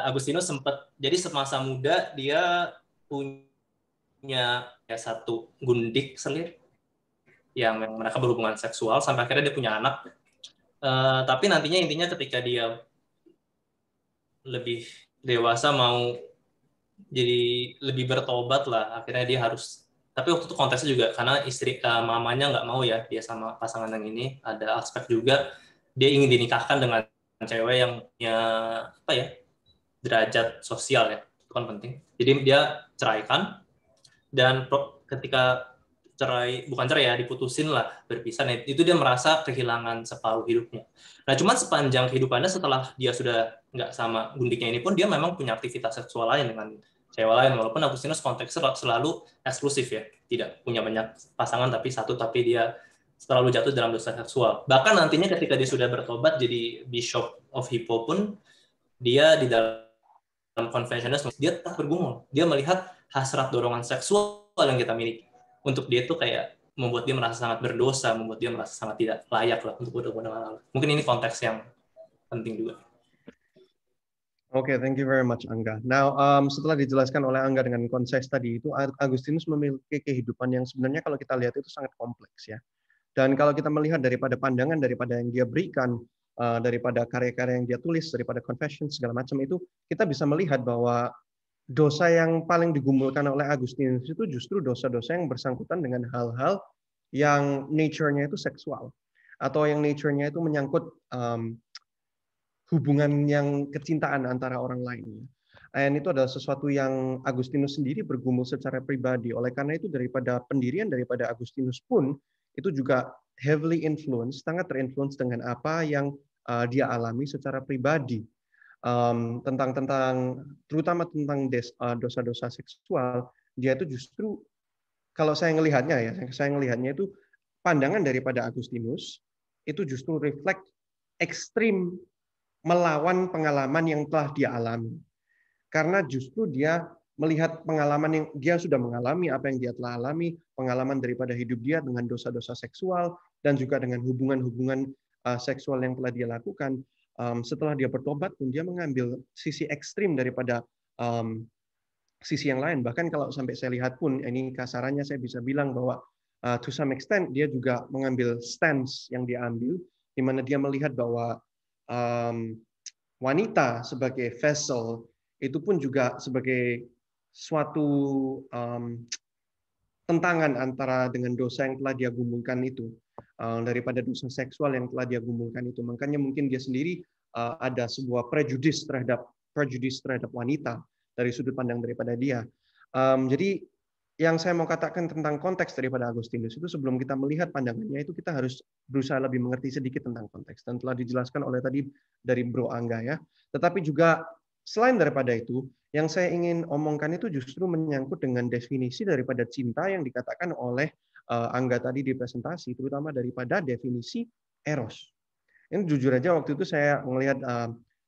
Agustinus sempat jadi semasa muda dia punya satu gundik selir yang mereka berhubungan seksual sampai akhirnya dia punya anak. Tapi nantinya intinya ketika dia lebih dewasa mau jadi lebih bertobat lah, akhirnya dia harus, tapi waktu itu konteksnya juga karena istri mamanya nggak mau ya dia sama pasangan yang ini, ada aspek juga dia ingin dinikahkan dengan cewek yang punya apa ya derajat sosial ya, itu kan penting. Jadi dia ceraikan, dan ketika bukan cerai ya, diputusin lah, berpisah. Nah, itu dia merasa kehilangan separuh hidupnya. Nah, cuman sepanjang kehidupannya setelah dia sudah nggak sama gundiknya ini pun, dia memang punya aktivitas seksual lain dengan cewek lain, walaupun Agustinus konteksnya selalu eksklusif ya, tidak punya banyak pasangan, tapi satu, tapi dia selalu jatuh dalam dosa seksual. Bahkan nantinya ketika dia sudah bertobat jadi Bishop of Hippo pun, dia di dalam Confessiones, dia tak bergumul. Dia melihat hasrat dorongan seksual yang kita miliki. Untuk dia itu kayak membuat dia merasa sangat berdosa, membuat dia merasa sangat tidak layak lah untuk berhubungan dengan Allah. Mungkin ini konteks yang penting juga. Oke, thank you very much, Angga. Now, setelah dijelaskan oleh Angga dengan konteks tadi itu, Agustinus memiliki kehidupan yang sebenarnya kalau kita lihat itu sangat kompleks ya. Dan kalau kita melihat daripada pandangan daripada yang dia berikan, daripada karya-karya yang dia tulis, daripada confession segala macam itu, kita bisa melihat bahwa dosa yang paling digumulkan oleh Agustinus itu justru dosa-dosa yang bersangkutan dengan hal-hal yang nature-nya itu seksual, atau yang nature-nya itu menyangkut hubungan yang kecintaan antara orang lain. Dan itu adalah sesuatu yang Agustinus sendiri bergumul secara pribadi. Oleh karena itu daripada pendirian daripada Agustinus pun itu juga heavily influenced, sangat terinfluence dengan apa yang dia alami secara pribadi. Terutama tentang dosa-dosa seksual, dia itu justru kalau saya ngelihatnya itu pandangan daripada Agustinus itu justru reflect ekstrim melawan pengalaman yang telah dia alami. Karena justru dia melihat pengalaman yang dia sudah mengalami, apa yang dia telah alami, pengalaman daripada hidup dia dengan dosa-dosa seksual dan juga dengan hubungan-hubungan seksual yang telah dia lakukan. Setelah dia bertobat pun dia mengambil sisi ekstrim daripada sisi yang lain. Bahkan kalau sampai saya lihat pun, ini kasarannya saya bisa bilang bahwa to some extent dia juga mengambil stance yang dia ambil, di mana dia melihat bahwa wanita sebagai vessel itu pun juga sebagai suatu tentangan antara dengan dosa yang telah dia gumulkan itu, daripada dosa seksual yang telah dia gumulkan itu. Makanya mungkin dia sendiri ada sebuah prejudice terhadap wanita dari sudut pandang daripada dia. Jadi yang saya mau katakan tentang konteks daripada Agustinus itu, sebelum kita melihat pandangannya itu kita harus berusaha lebih mengerti sedikit tentang konteks, dan telah dijelaskan oleh tadi dari Bro Angga ya. Tetapi juga selain daripada itu, yang saya ingin omongkan itu justru menyangkut dengan definisi daripada cinta yang dikatakan oleh Angga tadi di presentasi, terutama daripada definisi eros. Ini jujur aja waktu itu saya melihat,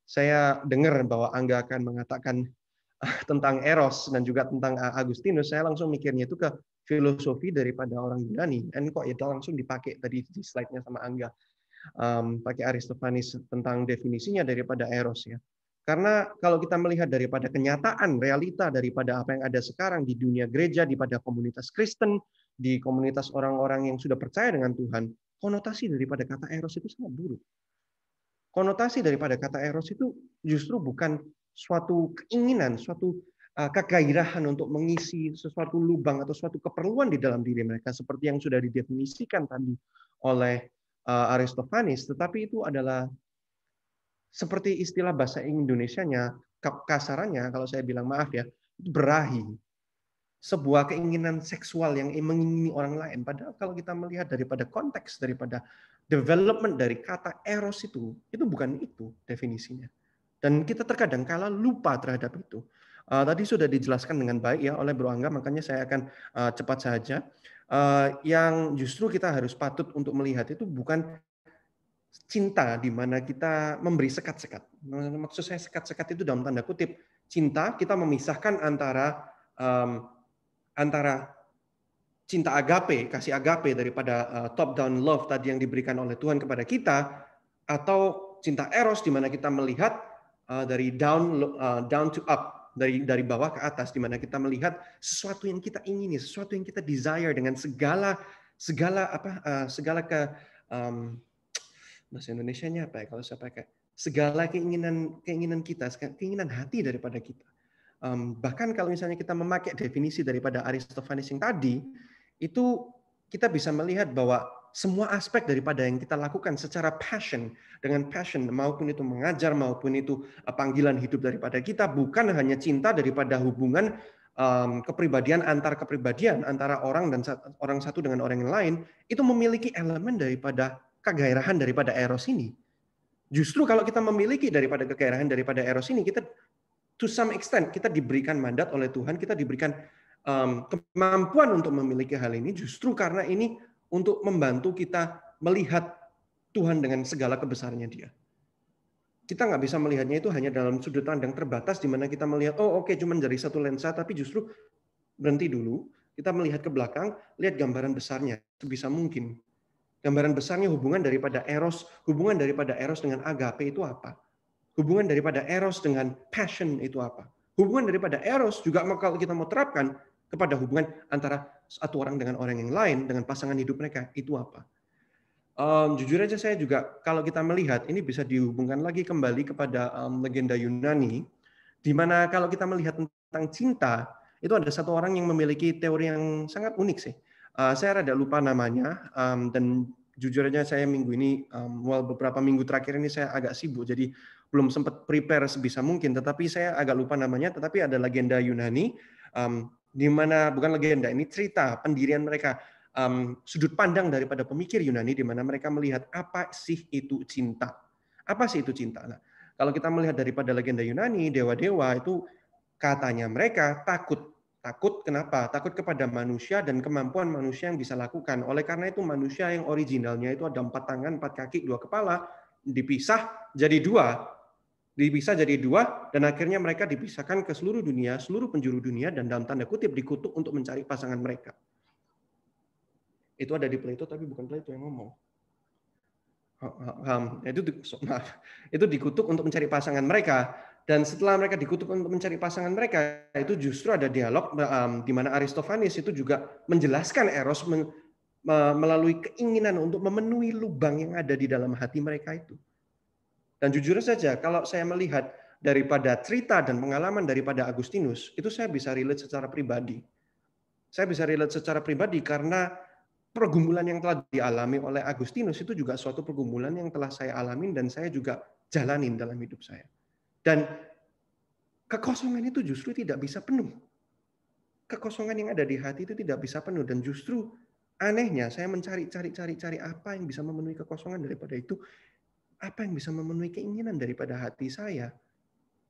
saya dengar bahwa Angga akan mengatakan tentang eros dan juga tentang Agustinus, saya langsung mikirnya itu ke filosofi daripada orang Yunani. Dan kok itu langsung dipakai tadi di slide-nya sama Angga, pakai Aristophanes tentang definisinya daripada eros ya. Karena kalau kita melihat daripada kenyataan realita daripada apa yang ada sekarang di dunia gereja, di pada komunitas Kristen, di komunitas orang-orang yang sudah percaya dengan Tuhan, konotasi daripada kata eros itu sangat buruk. Konotasi daripada kata eros itu justru bukan suatu keinginan, suatu kegairahan untuk mengisi sesuatu lubang atau suatu keperluan di dalam diri mereka, seperti yang sudah didefinisikan tadi oleh Aristophanes, tetapi itu adalah seperti istilah bahasa Indonesianya, kasarannya kalau saya bilang maaf ya, berahi. Sebuah keinginan seksual yang mengingini orang lain. Padahal kalau kita melihat daripada konteks, daripada development dari kata eros itu bukan itu definisinya. Dan kita terkadang kala lupa terhadap itu. Tadi sudah dijelaskan dengan baik ya oleh Bro Angga, makanya saya akan cepat saja. Yang justru kita harus patut untuk melihat itu bukan cinta di mana kita memberi sekat-sekat. Maksud saya sekat-sekat itu dalam tanda kutip, cinta kita memisahkan antara cinta agape, kasih agape daripada top down love tadi yang diberikan oleh Tuhan kepada kita, atau cinta eros di mana kita melihat dari down to up, dari bawah ke atas, di mana kita melihat sesuatu yang kita ingini, sesuatu yang kita desire dengan segala bahasa Indonesianya apa ya kalau saya pakai, segala keinginan kita, keinginan hati daripada kita. Bahkan kalau misalnya kita memakai definisi daripada Aristophanes yang tadi, itu kita bisa melihat bahwa semua aspek daripada yang kita lakukan secara dengan passion, maupun itu mengajar, maupun itu panggilan hidup daripada kita, bukan hanya cinta daripada hubungan kepribadian antara orang satu dengan orang yang lain, itu memiliki elemen daripada kegairahan daripada eros ini. Justru kalau kita memiliki daripada kegairahan daripada eros ini, kita to some extent kita diberikan mandat oleh Tuhan, kita diberikan kemampuan untuk memiliki hal ini, justru karena ini untuk membantu kita melihat Tuhan dengan segala kebesarannya Dia. Kita nggak bisa melihatnya itu hanya dalam sudut pandang terbatas, di mana kita melihat, cuma dari satu lensa, tapi justru berhenti dulu, kita melihat ke belakang, lihat gambaran besarnya sebisa mungkin. Gambaran besarnya hubungan daripada eros dengan agape itu apa? Hubungan daripada eros dengan passion itu apa? Hubungan daripada eros juga kalau kita mau terapkan kepada hubungan antara satu orang dengan orang yang lain, dengan pasangan hidup mereka, itu apa? Jujur aja saya juga, kalau kita melihat, ini bisa dihubungkan lagi kembali kepada legenda Yunani, di mana kalau kita melihat tentang cinta, itu ada satu orang yang memiliki teori yang sangat unik sih. Saya rada lupa namanya, dan jujur aja saya minggu ini, beberapa minggu terakhir ini saya agak sibuk, jadi belum sempat prepare sebisa mungkin, tetapi saya agak lupa namanya, tetapi ada legenda Yunani, di mana, bukan legenda, ini cerita pendirian mereka, sudut pandang daripada pemikir Yunani, di mana mereka melihat apa sih itu cinta. Apa sih itu cinta? Nah, kalau kita melihat daripada legenda Yunani, dewa-dewa itu katanya mereka takut. Takut kenapa? Takut kepada manusia dan kemampuan manusia yang bisa lakukan. Oleh karena itu manusia yang originalnya itu ada 4 tangan, 4 kaki, 2 kepala, dipisah jadi 2, dan akhirnya mereka dipisahkan ke seluruh dunia, seluruh penjuru dunia, dan dalam tanda kutip dikutuk untuk mencari pasangan mereka. Itu ada di Plato, tapi bukan Plato yang ngomong. Itu dikutuk untuk mencari pasangan mereka. Dan setelah mereka dikutuk untuk mencari pasangan mereka, itu justru ada dialog di mana Aristophanes itu juga menjelaskan eros melalui keinginan untuk memenuhi lubang yang ada di dalam hati mereka itu. Dan jujur saja, kalau saya melihat daripada cerita dan pengalaman daripada Agustinus, itu saya bisa relate secara pribadi. Saya bisa relate secara pribadi karena pergumulan yang telah dialami oleh Agustinus itu juga suatu pergumulan yang telah saya alamin dan saya juga jalanin dalam hidup saya. Dan kekosongan itu justru tidak bisa penuh. Kekosongan yang ada di hati itu tidak bisa penuh, dan justru anehnya saya mencari apa yang bisa memenuhi kekosongan daripada itu. Apa yang bisa memenuhi keinginan daripada hati saya,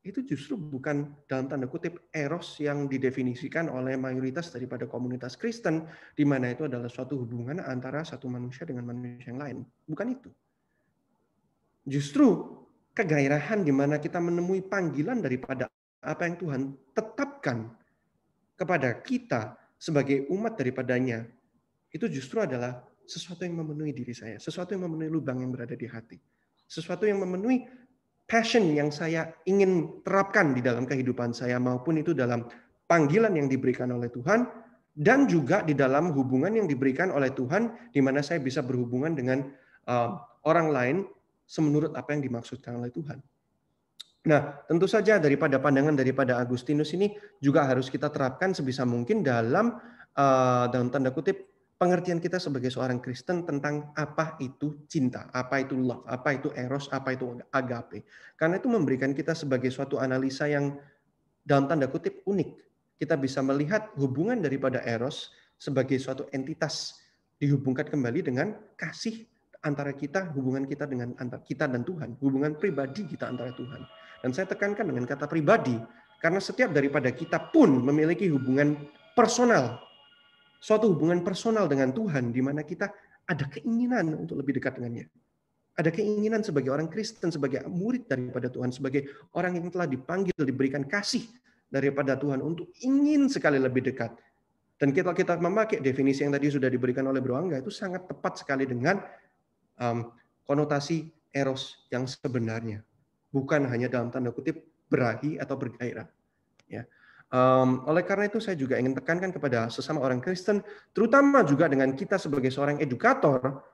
itu justru bukan dalam tanda kutip eros yang didefinisikan oleh mayoritas daripada komunitas Kristen, di mana itu adalah suatu hubungan antara satu manusia dengan manusia yang lain. Bukan itu. Justru kegairahan di mana kita menemui panggilan daripada apa yang Tuhan tetapkan kepada kita sebagai umat daripadanya, itu justru adalah sesuatu yang memenuhi diri saya, sesuatu yang memenuhi lubang yang berada di hati. Sesuatu yang memenuhi passion yang saya ingin terapkan di dalam kehidupan saya, maupun itu dalam panggilan yang diberikan oleh Tuhan, dan juga di dalam hubungan yang diberikan oleh Tuhan, di mana saya bisa berhubungan dengan orang lain semenurut apa yang dimaksudkan oleh Tuhan. Nah, tentu saja daripada pandangan daripada Agustinus ini juga harus kita terapkan sebisa mungkin dalam tanda kutip pengertian kita sebagai seorang Kristen tentang apa itu cinta, apa itu love, apa itu eros, apa itu agape. Karena itu memberikan kita sebagai suatu analisa yang dalam tanda kutip unik. Kita bisa melihat hubungan daripada eros sebagai suatu entitas dihubungkan kembali dengan kasih antara kita, hubungan kita dengan antara kita dan Tuhan, hubungan pribadi kita antara Tuhan. Dan saya tekankan dengan kata pribadi, karena setiap daripada kita pun memiliki hubungan personal, suatu hubungan personal dengan Tuhan, di mana kita ada keinginan untuk lebih dekat dengannya. Ada keinginan sebagai orang Kristen, sebagai murid daripada Tuhan, sebagai orang yang telah dipanggil, diberikan kasih daripada Tuhan untuk ingin sekali lebih dekat. Dan kita memakai definisi yang tadi sudah diberikan oleh Bro Angga itu sangat tepat sekali dengan konotasi eros yang sebenarnya, bukan hanya dalam tanda kutip berahi atau bergairah. Ya. Oleh karena itu saya juga ingin tekankan kepada sesama orang Kristen, terutama juga dengan kita sebagai seorang edukator,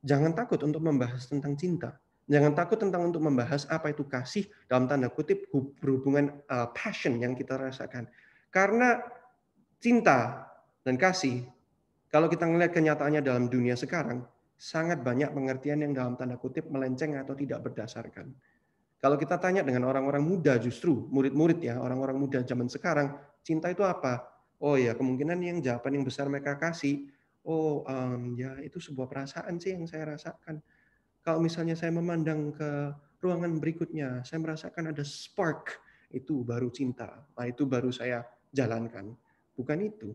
jangan takut untuk membahas tentang cinta. Jangan takut untuk membahas apa itu kasih dalam tanda kutip berhubungan passion yang kita rasakan. Karena cinta dan kasih, kalau kita melihat kenyataannya dalam dunia sekarang, sangat banyak pengertian yang dalam tanda kutip melenceng atau tidak berdasarkan. Kalau kita tanya dengan orang-orang muda justru, murid-murid ya, orang-orang muda zaman sekarang, cinta itu apa? Oh ya, kemungkinan yang jawaban yang besar mereka kasih, ya itu sebuah perasaan sih yang saya rasakan. Kalau misalnya saya memandang ke ruangan berikutnya, saya merasakan ada spark, itu baru cinta. Nah, itu baru saya jalankan. Bukan itu.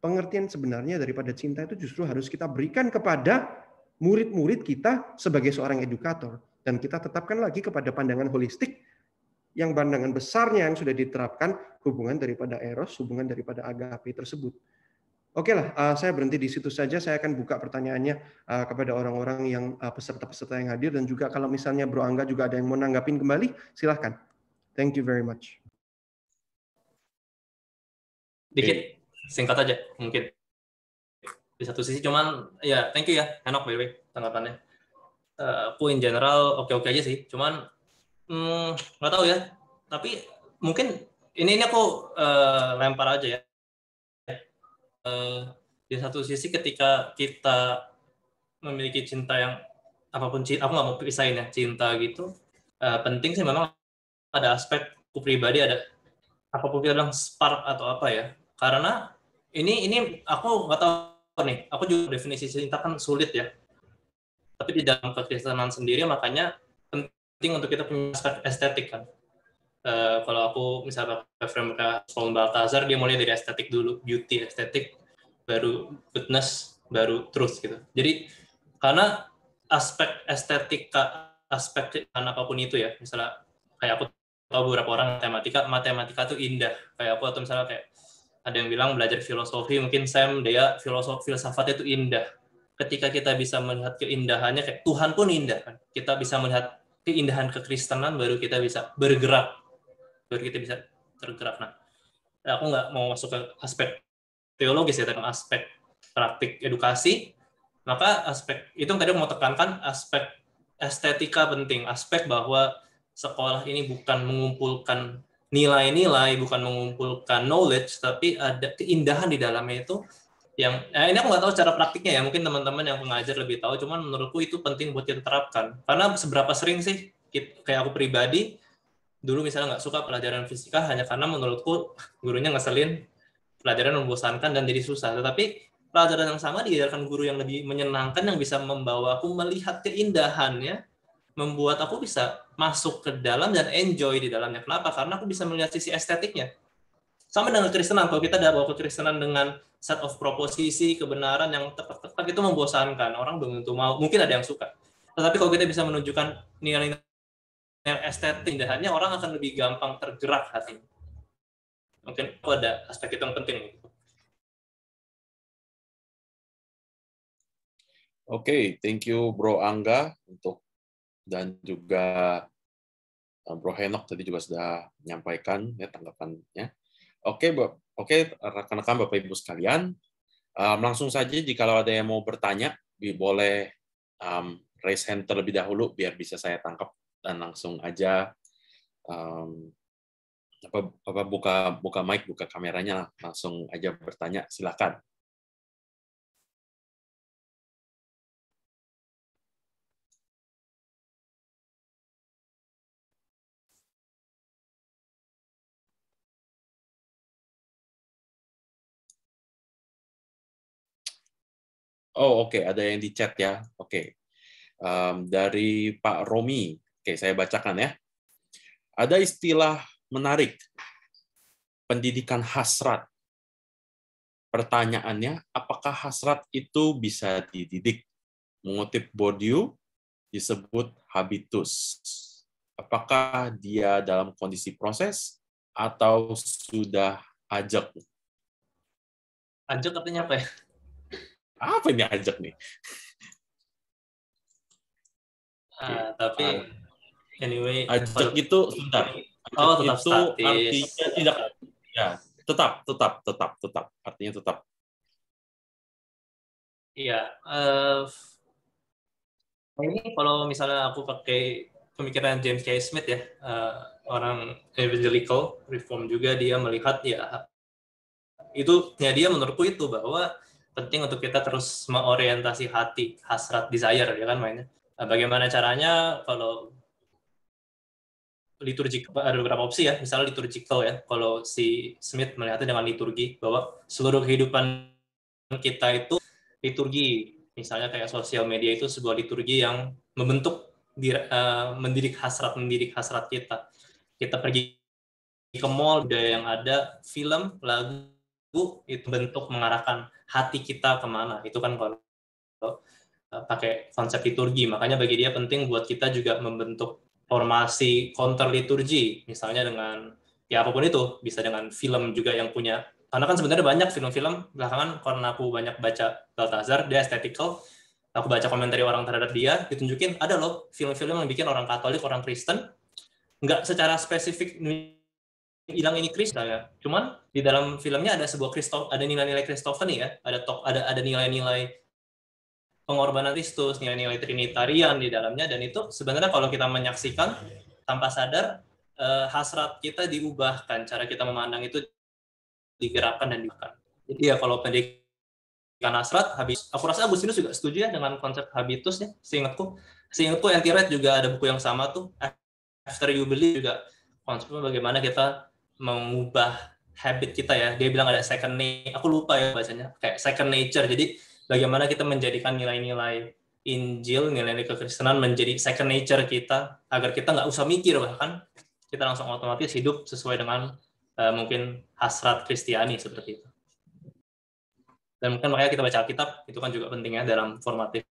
Pengertian sebenarnya daripada cinta itu justru harus kita berikan kepada murid-murid kita sebagai seorang edukator. Dan kita tetapkan lagi kepada pandangan holistik, yang pandangan besarnya yang sudah diterapkan, hubungan daripada eros, hubungan daripada agape tersebut. Oke lah, saya berhenti di situ saja. Saya akan buka pertanyaannya kepada orang-orang yang peserta-peserta yang hadir. Dan juga kalau misalnya Bro Angga juga ada yang mau nanggapin kembali, silahkan. Thank you very much. Dikit, singkat aja mungkin. Di satu sisi cuman, ya thank you ya, Henok by the way, tanggapannya. Aku in general oke-oke aja sih, cuman nggak tahu ya. Tapi mungkin ini aku lempar aja ya. Di satu sisi ketika kita memiliki cinta yang apapun, aku nggak mau pisahin ya, cinta gitu, penting sih memang ada aspek aku pribadi, ada apapun kita bilang spark atau apa ya, karena ini aku nggak tahu nih, aku juga definisi cinta kan sulit ya, tapi di dalam kekristenan sendiri makanya penting untuk kita punya aspek estetik kan. Kalau aku misalnya pakai framework Paul Balthazar, dia mulai dari estetik dulu, beauty, estetik, baru goodness, baru truth gitu. Jadi karena aspek estetika, aspek apapun itu ya, misalnya kayak aku tahu beberapa orang matematika tuh indah, kayak aku, atau misalnya kayak ada yang bilang belajar filosofi, mungkin Sam, dia filsafatnya itu indah. Ketika kita bisa melihat keindahannya, kayak Tuhan pun indah kan, kita bisa melihat keindahan kekristenan, baru kita bisa bergerak, baru kita bisa tergerak. Nah, aku nggak mau masuk ke aspek teologis ya, tentang aspek praktik edukasi, maka aspek itu kadang mau tekankan aspek estetika penting, aspek bahwa sekolah ini bukan mengumpulkan nilai-nilai, bukan mengumpulkan knowledge, tapi ada keindahan di dalamnya itu yang ini aku nggak tahu cara praktiknya ya, mungkin teman-teman yang pengajar lebih tahu, cuman menurutku itu penting buat kita terapkan. Karena seberapa sering sih, kayak aku pribadi, dulu misalnya nggak suka pelajaran fisika hanya karena menurutku gurunya ngeselin, pelajaran membosankan dan jadi susah. Tetapi pelajaran yang sama diajarkan guru yang lebih menyenangkan, yang bisa membawa aku melihat keindahannya, membuat aku bisa masuk ke dalam dan enjoy di dalamnya. Kenapa? Karena aku bisa melihat sisi estetiknya. Sama dengan kekristenan, kalau kita ada bawa kekristenan dengan set of proposisi, kebenaran yang tepat-tepat, itu membosankan. Orang belum tentu mau, mungkin ada yang suka. Tetapi kalau kita bisa menunjukkan nilai-nilai yang estetik, indahannya, orang akan lebih gampang tergerak hatinya. Mungkin itu ada aspek itu yang penting. Oke, thank you Bro Angga dan juga Bro Henok tadi juga sudah menyampaikan ya tanggapannya. Oke, rekan-rekan Bapak Ibu sekalian, langsung saja jika ada yang mau bertanya, boleh raise hand terlebih dahulu biar bisa saya tangkap, dan langsung aja buka mic, buka kameranya, langsung aja bertanya, silakan. Oh, oke, ada yang di chat ya. Oke. Dari Pak Romi. Oke, saya bacakan ya. Ada istilah menarik, pendidikan hasrat. Pertanyaannya, apakah hasrat itu bisa dididik? Mengutip Bourdieu, disebut habitus. Apakah dia dalam kondisi proses atau sudah ajak? Ajak artinya apa ya? Apa ini ajak nih? Tapi anyway, Ajak itu sebentar. Ajak Oh, tetap itu statis. artinya tidak, ya, tetap. Artinya tetap. Iya. Ini kalau misalnya aku pakai pemikiran James K. Smith ya, orang evangelical reform juga, dia melihat ya itu ya dia menurutku itu bahwa penting untuk kita terus mengorientasi hati, hasrat, desire ya kan mainnya. Bagaimana caranya kalau liturgi, ada beberapa opsi ya, misalnya liturgical ya, kalau si Smith melihatnya dengan liturgi, bahwa seluruh kehidupan kita itu liturgi, misalnya kayak sosial media itu sebuah liturgi yang membentuk, mendidik hasrat kita. Kita pergi ke mall, budaya yang ada, film, lagu, itu bentuk mengarahkan hati kita kemana. Itu kan kalau pakai konsep liturgi, makanya bagi dia penting buat kita juga membentuk formasi counter liturgi, misalnya dengan ya apapun itu, bisa dengan film juga yang punya, karena kan sebenarnya banyak film-film belakangan, karena aku banyak baca Balthazar, dia aesthetical, aku baca komentar orang terhadap dia, ditunjukin ada loh film-film yang bikin orang Katolik, orang Kristen, nggak secara spesifik bilang ini Kristen ya, cuman di dalam filmnya ada sebuah ada nilai-nilai Kristofani ya, ada nilai-nilai pengorbanan Kristus, nilai-nilai Trinitarian di dalamnya, dan itu sebenarnya kalau kita menyaksikan tanpa sadar, hasrat kita diubahkan, cara kita memandang itu digerakkan dan diubahkan. Jadi ya kalau pendidikan hasrat, aku rasa Agustinus juga setuju ya dengan konsep habitus ya, seingatku Anti-Red juga ada buku yang sama tuh, After You Believe juga, konsepnya bagaimana kita mengubah habit kita ya, dia bilang ada second nature, aku lupa ya bacanya, kayak second nature, jadi bagaimana kita menjadikan nilai-nilai Injil, nilai-nilai kekristenan menjadi second nature kita, agar kita nggak usah mikir, bahkan kita langsung otomatis hidup sesuai dengan mungkin hasrat Kristiani seperti itu. Dan mungkin makanya kita baca Alkitab, itu kan juga pentingnya dalam formatif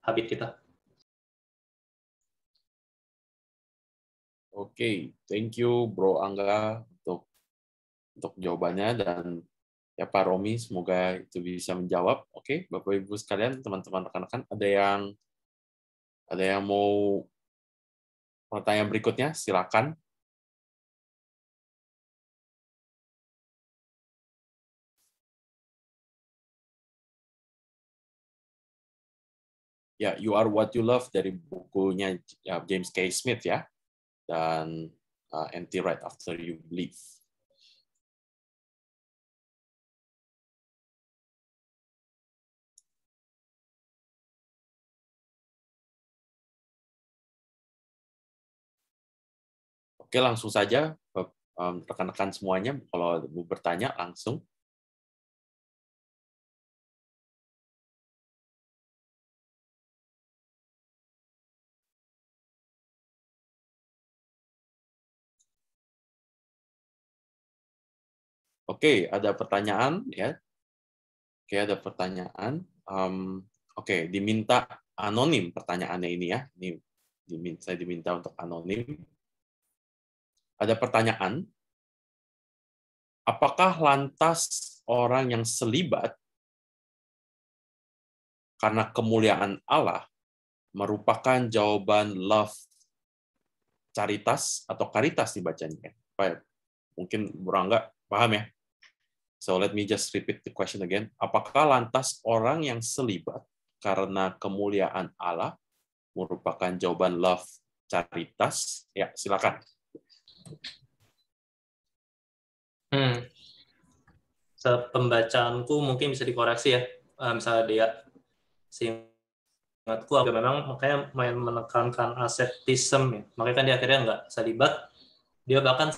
habit kita. Oke, thank you Bro Angga untuk jawabannya, dan ya Pak Romi, semoga itu bisa menjawab. Oke, Bapak Ibu sekalian, teman-teman rekan-rekan, ada yang mau pertanyaan berikutnya? Silakan. Ya, You Are What You Love dari bukunya James K. Smith ya, dan Anti-Red, After You Believe. Oke, langsung saja rekan-rekan semuanya, kalau mau bertanya langsung. Oke, ada pertanyaan ya. Oke, ada pertanyaan. Oke, diminta anonim pertanyaannya ini ya. Ini saya diminta untuk anonim. Ada pertanyaan. Apakah lantas orang yang selibat karena kemuliaan Allah merupakan jawaban love caritas atau caritas dibacanya? Baik, mungkin Burangga paham ya. So let me just repeat the question again. Apakah lantas orang yang selibat karena kemuliaan Allah merupakan jawaban love caritas? Ya, silakan. Pembacaanku mungkin bisa dikoreksi ya, misalnya dia seingatku agak memang makanya main menekankan ascetism ya, makanya kan dia akhirnya nggak selibat, dia bahkan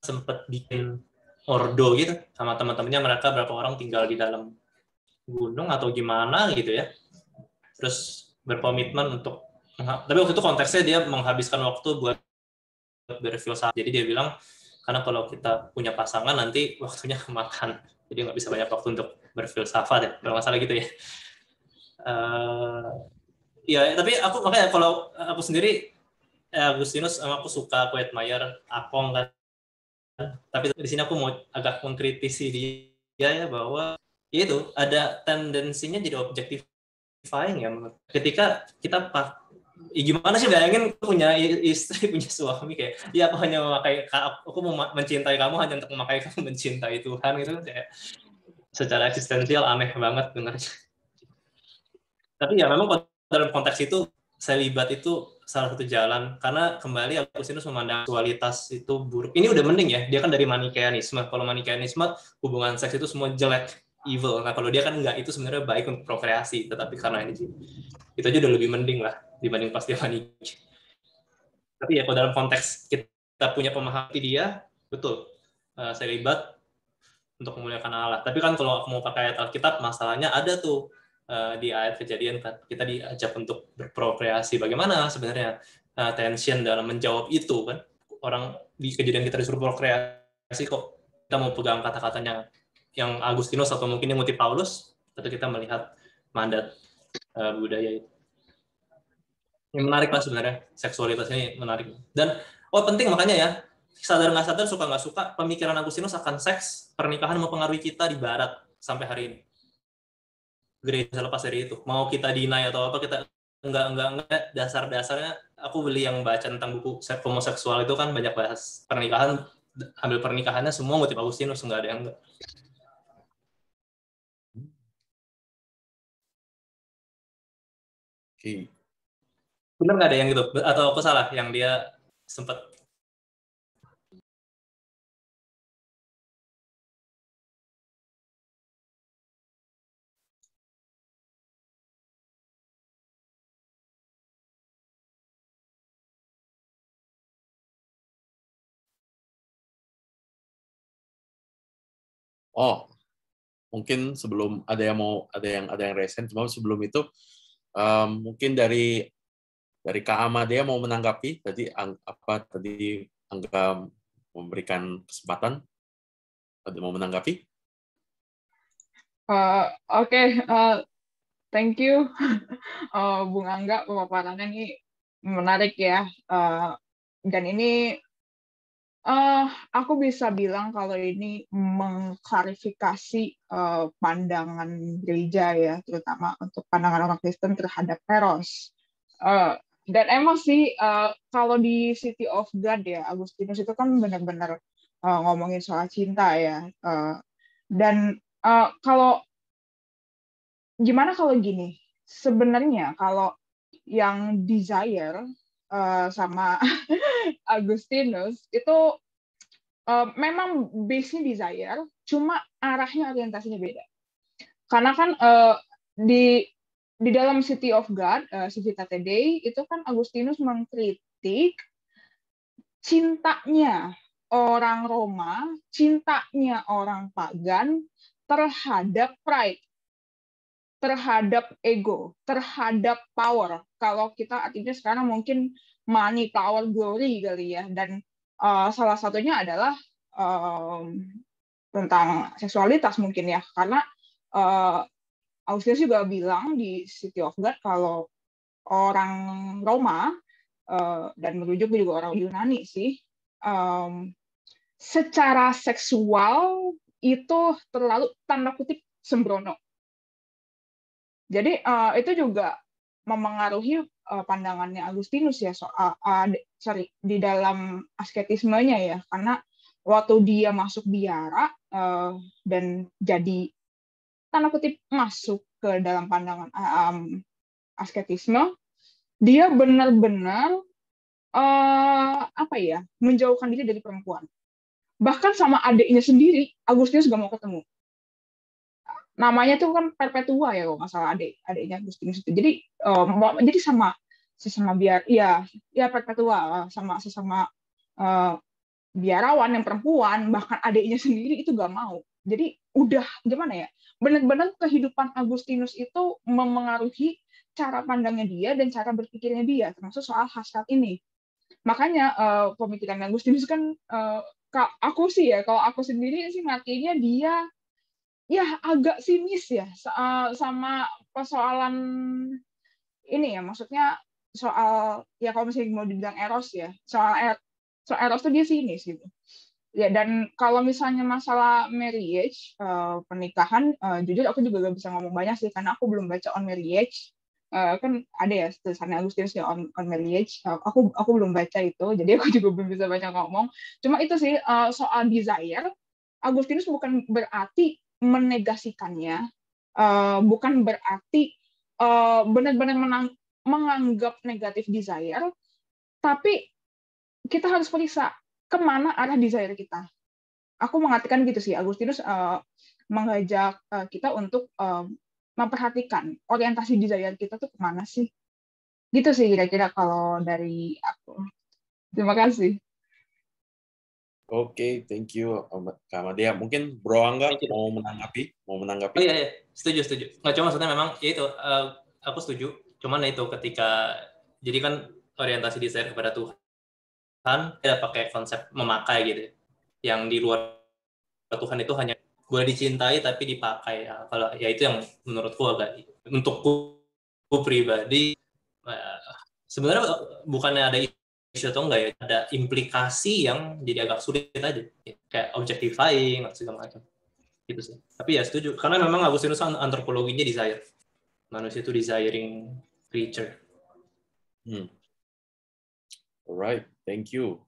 sempat bikin ordo gitu sama teman-temannya, mereka berapa orang tinggal di dalam gunung atau gimana gitu ya, terus berkomitmen untuk, tapi waktu itu konteksnya dia menghabiskan waktu buat berfilsafat, jadi dia bilang karena kalau kita punya pasangan nanti waktunya kemakan, jadi nggak bisa banyak waktu untuk berfilsafat ya, kalau nggak salah gitu ya. Ya, tapi aku makanya kalau aku sendiri Agustinus, aku suka, aku admire Apong kan, tapi di sini aku mau agak mengkritisi ya bahwa itu ada tendensinya jadi objectifying ya. Ketika kita gimana sih bayangin punya istri, punya suami kayak, ya aku hanya memakai, aku mau mencintai kamu hanya untuk memakai kamu mencintai Tuhan gitu, kayak secara eksistensial aneh banget benernya. Tapi ya memang dalam konteks itu selibat itu salah satu jalan, karena kembali Agustinus memandang seksualitas itu buruk. Ini udah mending ya, dia kan dari Manikeanisme. Kalau Manikeanisme hubungan seks itu semua jelek, evil. Nah kalau dia kan enggak, itu sebenarnya baik untuk prokreasi, tetapi karena ini itu aja udah lebih mending lah dibanding pas dia Manike. Tapi ya kalau dalam konteks kita punya pemahaman dia, betul, selibat untuk memuliakan Allah. Tapi kan kalau aku mau pakai ayat Alkitab, masalahnya ada tuh di ayat Kejadian kan, kita diajak untuk berprokreasi. Bagaimana sebenarnya tension dalam menjawab itu kan? Orang di Kejadian kita disuruh prokreasi, kok kita mau pegang kata-katanya yang Agustinus atau mungkin yang ngutip Paulus, atau kita melihat mandat budaya itu. Yang menarik lah sebenarnya, seksualitasnya menarik. Dan penting makanya ya, sadar nggak sadar, suka nggak suka, pemikiran Agustinus akan seks, pernikahan mempengaruhi kita di Barat sampai hari ini. Gereja lepas dari itu. Mau kita deny atau apa, kita enggak, dasar-dasarnya aku beli yang baca tentang buku homoseksual itu kan banyak bahas pernikahan, ambil pernikahannya semua ngutip Agustinus, enggak ada yang enggak. Oke. Benar nggak ada yang gitu? Atau aku salah yang dia sempat. Oh, mungkin sebelum ada yang resen, cuma sebelum itu mungkin dari Kak Amadea mau menanggapi tadi tadi Angga memberikan kesempatan, mau menanggapi? Oke, thank you Bung Angga, pemaparannya ini menarik ya. Dan ini aku bisa bilang kalau ini mengklarifikasi pandangan gereja ya, terutama untuk pandangan orang Kristen terhadap eros. Dan emang sih kalau di City of God ya, Agustinus itu kan benar-benar ngomongin soal cinta ya. Dan kalau gimana kalau gini, sebenarnya kalau yang desire sama Agustinus itu memang base-nya desire, cuma arahnya orientasinya beda. Karena kan di dalam City of God, Civitate Dei, itu kan Agustinus mengkritik cintanya orang Roma, cintanya orang pagan terhadap pride, terhadap ego, terhadap power. Kalau kita artinya sekarang mungkin money, power, glory kali ya. Dan salah satunya adalah tentang seksualitas mungkin ya. Karena Agustinus juga bilang di City of God kalau orang Roma, dan merujuk juga orang Yunani sih, secara seksual itu terlalu tanda kutip sembrono. Jadi itu juga memengaruhi pandangannya Agustinus ya soal di dalam asketismenya ya, karena waktu dia masuk biara dan jadi tanda kutip masuk ke dalam pandangan asketisme, dia benar-benar menjauhkan diri dari perempuan. Bahkan sama adiknya sendiri Agustinus gak mau ketemu. Namanya tuh kan Perpetua ya kalau nggak salah adiknya Agustinus itu. Jadi sama sesama Perpetua sama sesama biarawan yang perempuan, bahkan adiknya sendiri itu nggak mau. Jadi udah gimana ya? Benar-benar kehidupan Agustinus itu memengaruhi cara pandangnya dia dan cara berpikirnya dia, termasuk soal hasrat ini. Makanya pemikiran Agustinus kan kalau aku sendiri sih ngertinya dia ya agak sinis ya sama persoalan ini ya, maksudnya soal ya kalau misalnya mau dibilang eros ya, soal eros tuh dia sinis gitu. Ya, dan kalau misalnya masalah marriage, pernikahan, jujur aku juga gak bisa ngomong banyak sih, karena aku belum baca on marriage. Kan ada ya tulisannya Agustinus ya on marriage. Aku belum baca itu, jadi aku juga belum bisa banyak ngomong. Cuma itu sih, soal desire, Agustinus bukan berarti menegasikannya, bukan berarti benar-benar menganggap negatif desire, tapi kita harus periksa kemana arah desire kita. Aku mengartikan gitu sih, Agustinus mengajak kita untuk memperhatikan orientasi desire kita tuh kemana sih. Gitu sih kira-kira kalau dari aku. Terima kasih. Oke, thank you, Kak Madia. Mungkin Bro Angga Thank you. mau menanggapi? Oh iya, setuju. Nggak cuma maksudnya memang ya itu, aku setuju. Cuman itu ketika jadi kan orientasi desire kepada Tuhan tidak pakai konsep memakai gitu. Yang di luar Tuhan itu hanya boleh dicintai tapi dipakai. Ya, kalau ya itu yang menurutku agak untukku pribadi sebenarnya bukannya ada isu atau enggak ya, ada implikasi yang jadi agak sulit aja, kayak objectifying segala macam gitu sih. Tapi ya setuju, karena memang Agustinus antropologinya desire, manusia itu desiring creature. Alright, thank you.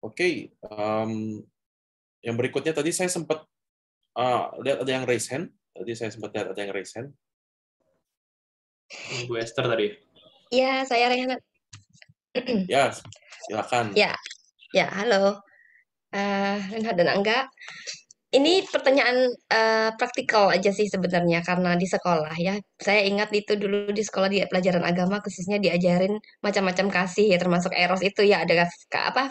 Oke, yang berikutnya tadi saya sempat lihat ada yang raise hand. Bu Esther tadi. Ya, saya Rehan. Ya, silakan. Ya, halo. Renhat dan Angga. Ini pertanyaan praktikal aja sih sebenarnya karena di sekolah ya. Saya ingat itu dulu di sekolah di pelajaran agama khususnya diajarin macam-macam kasih ya termasuk eros itu ya ada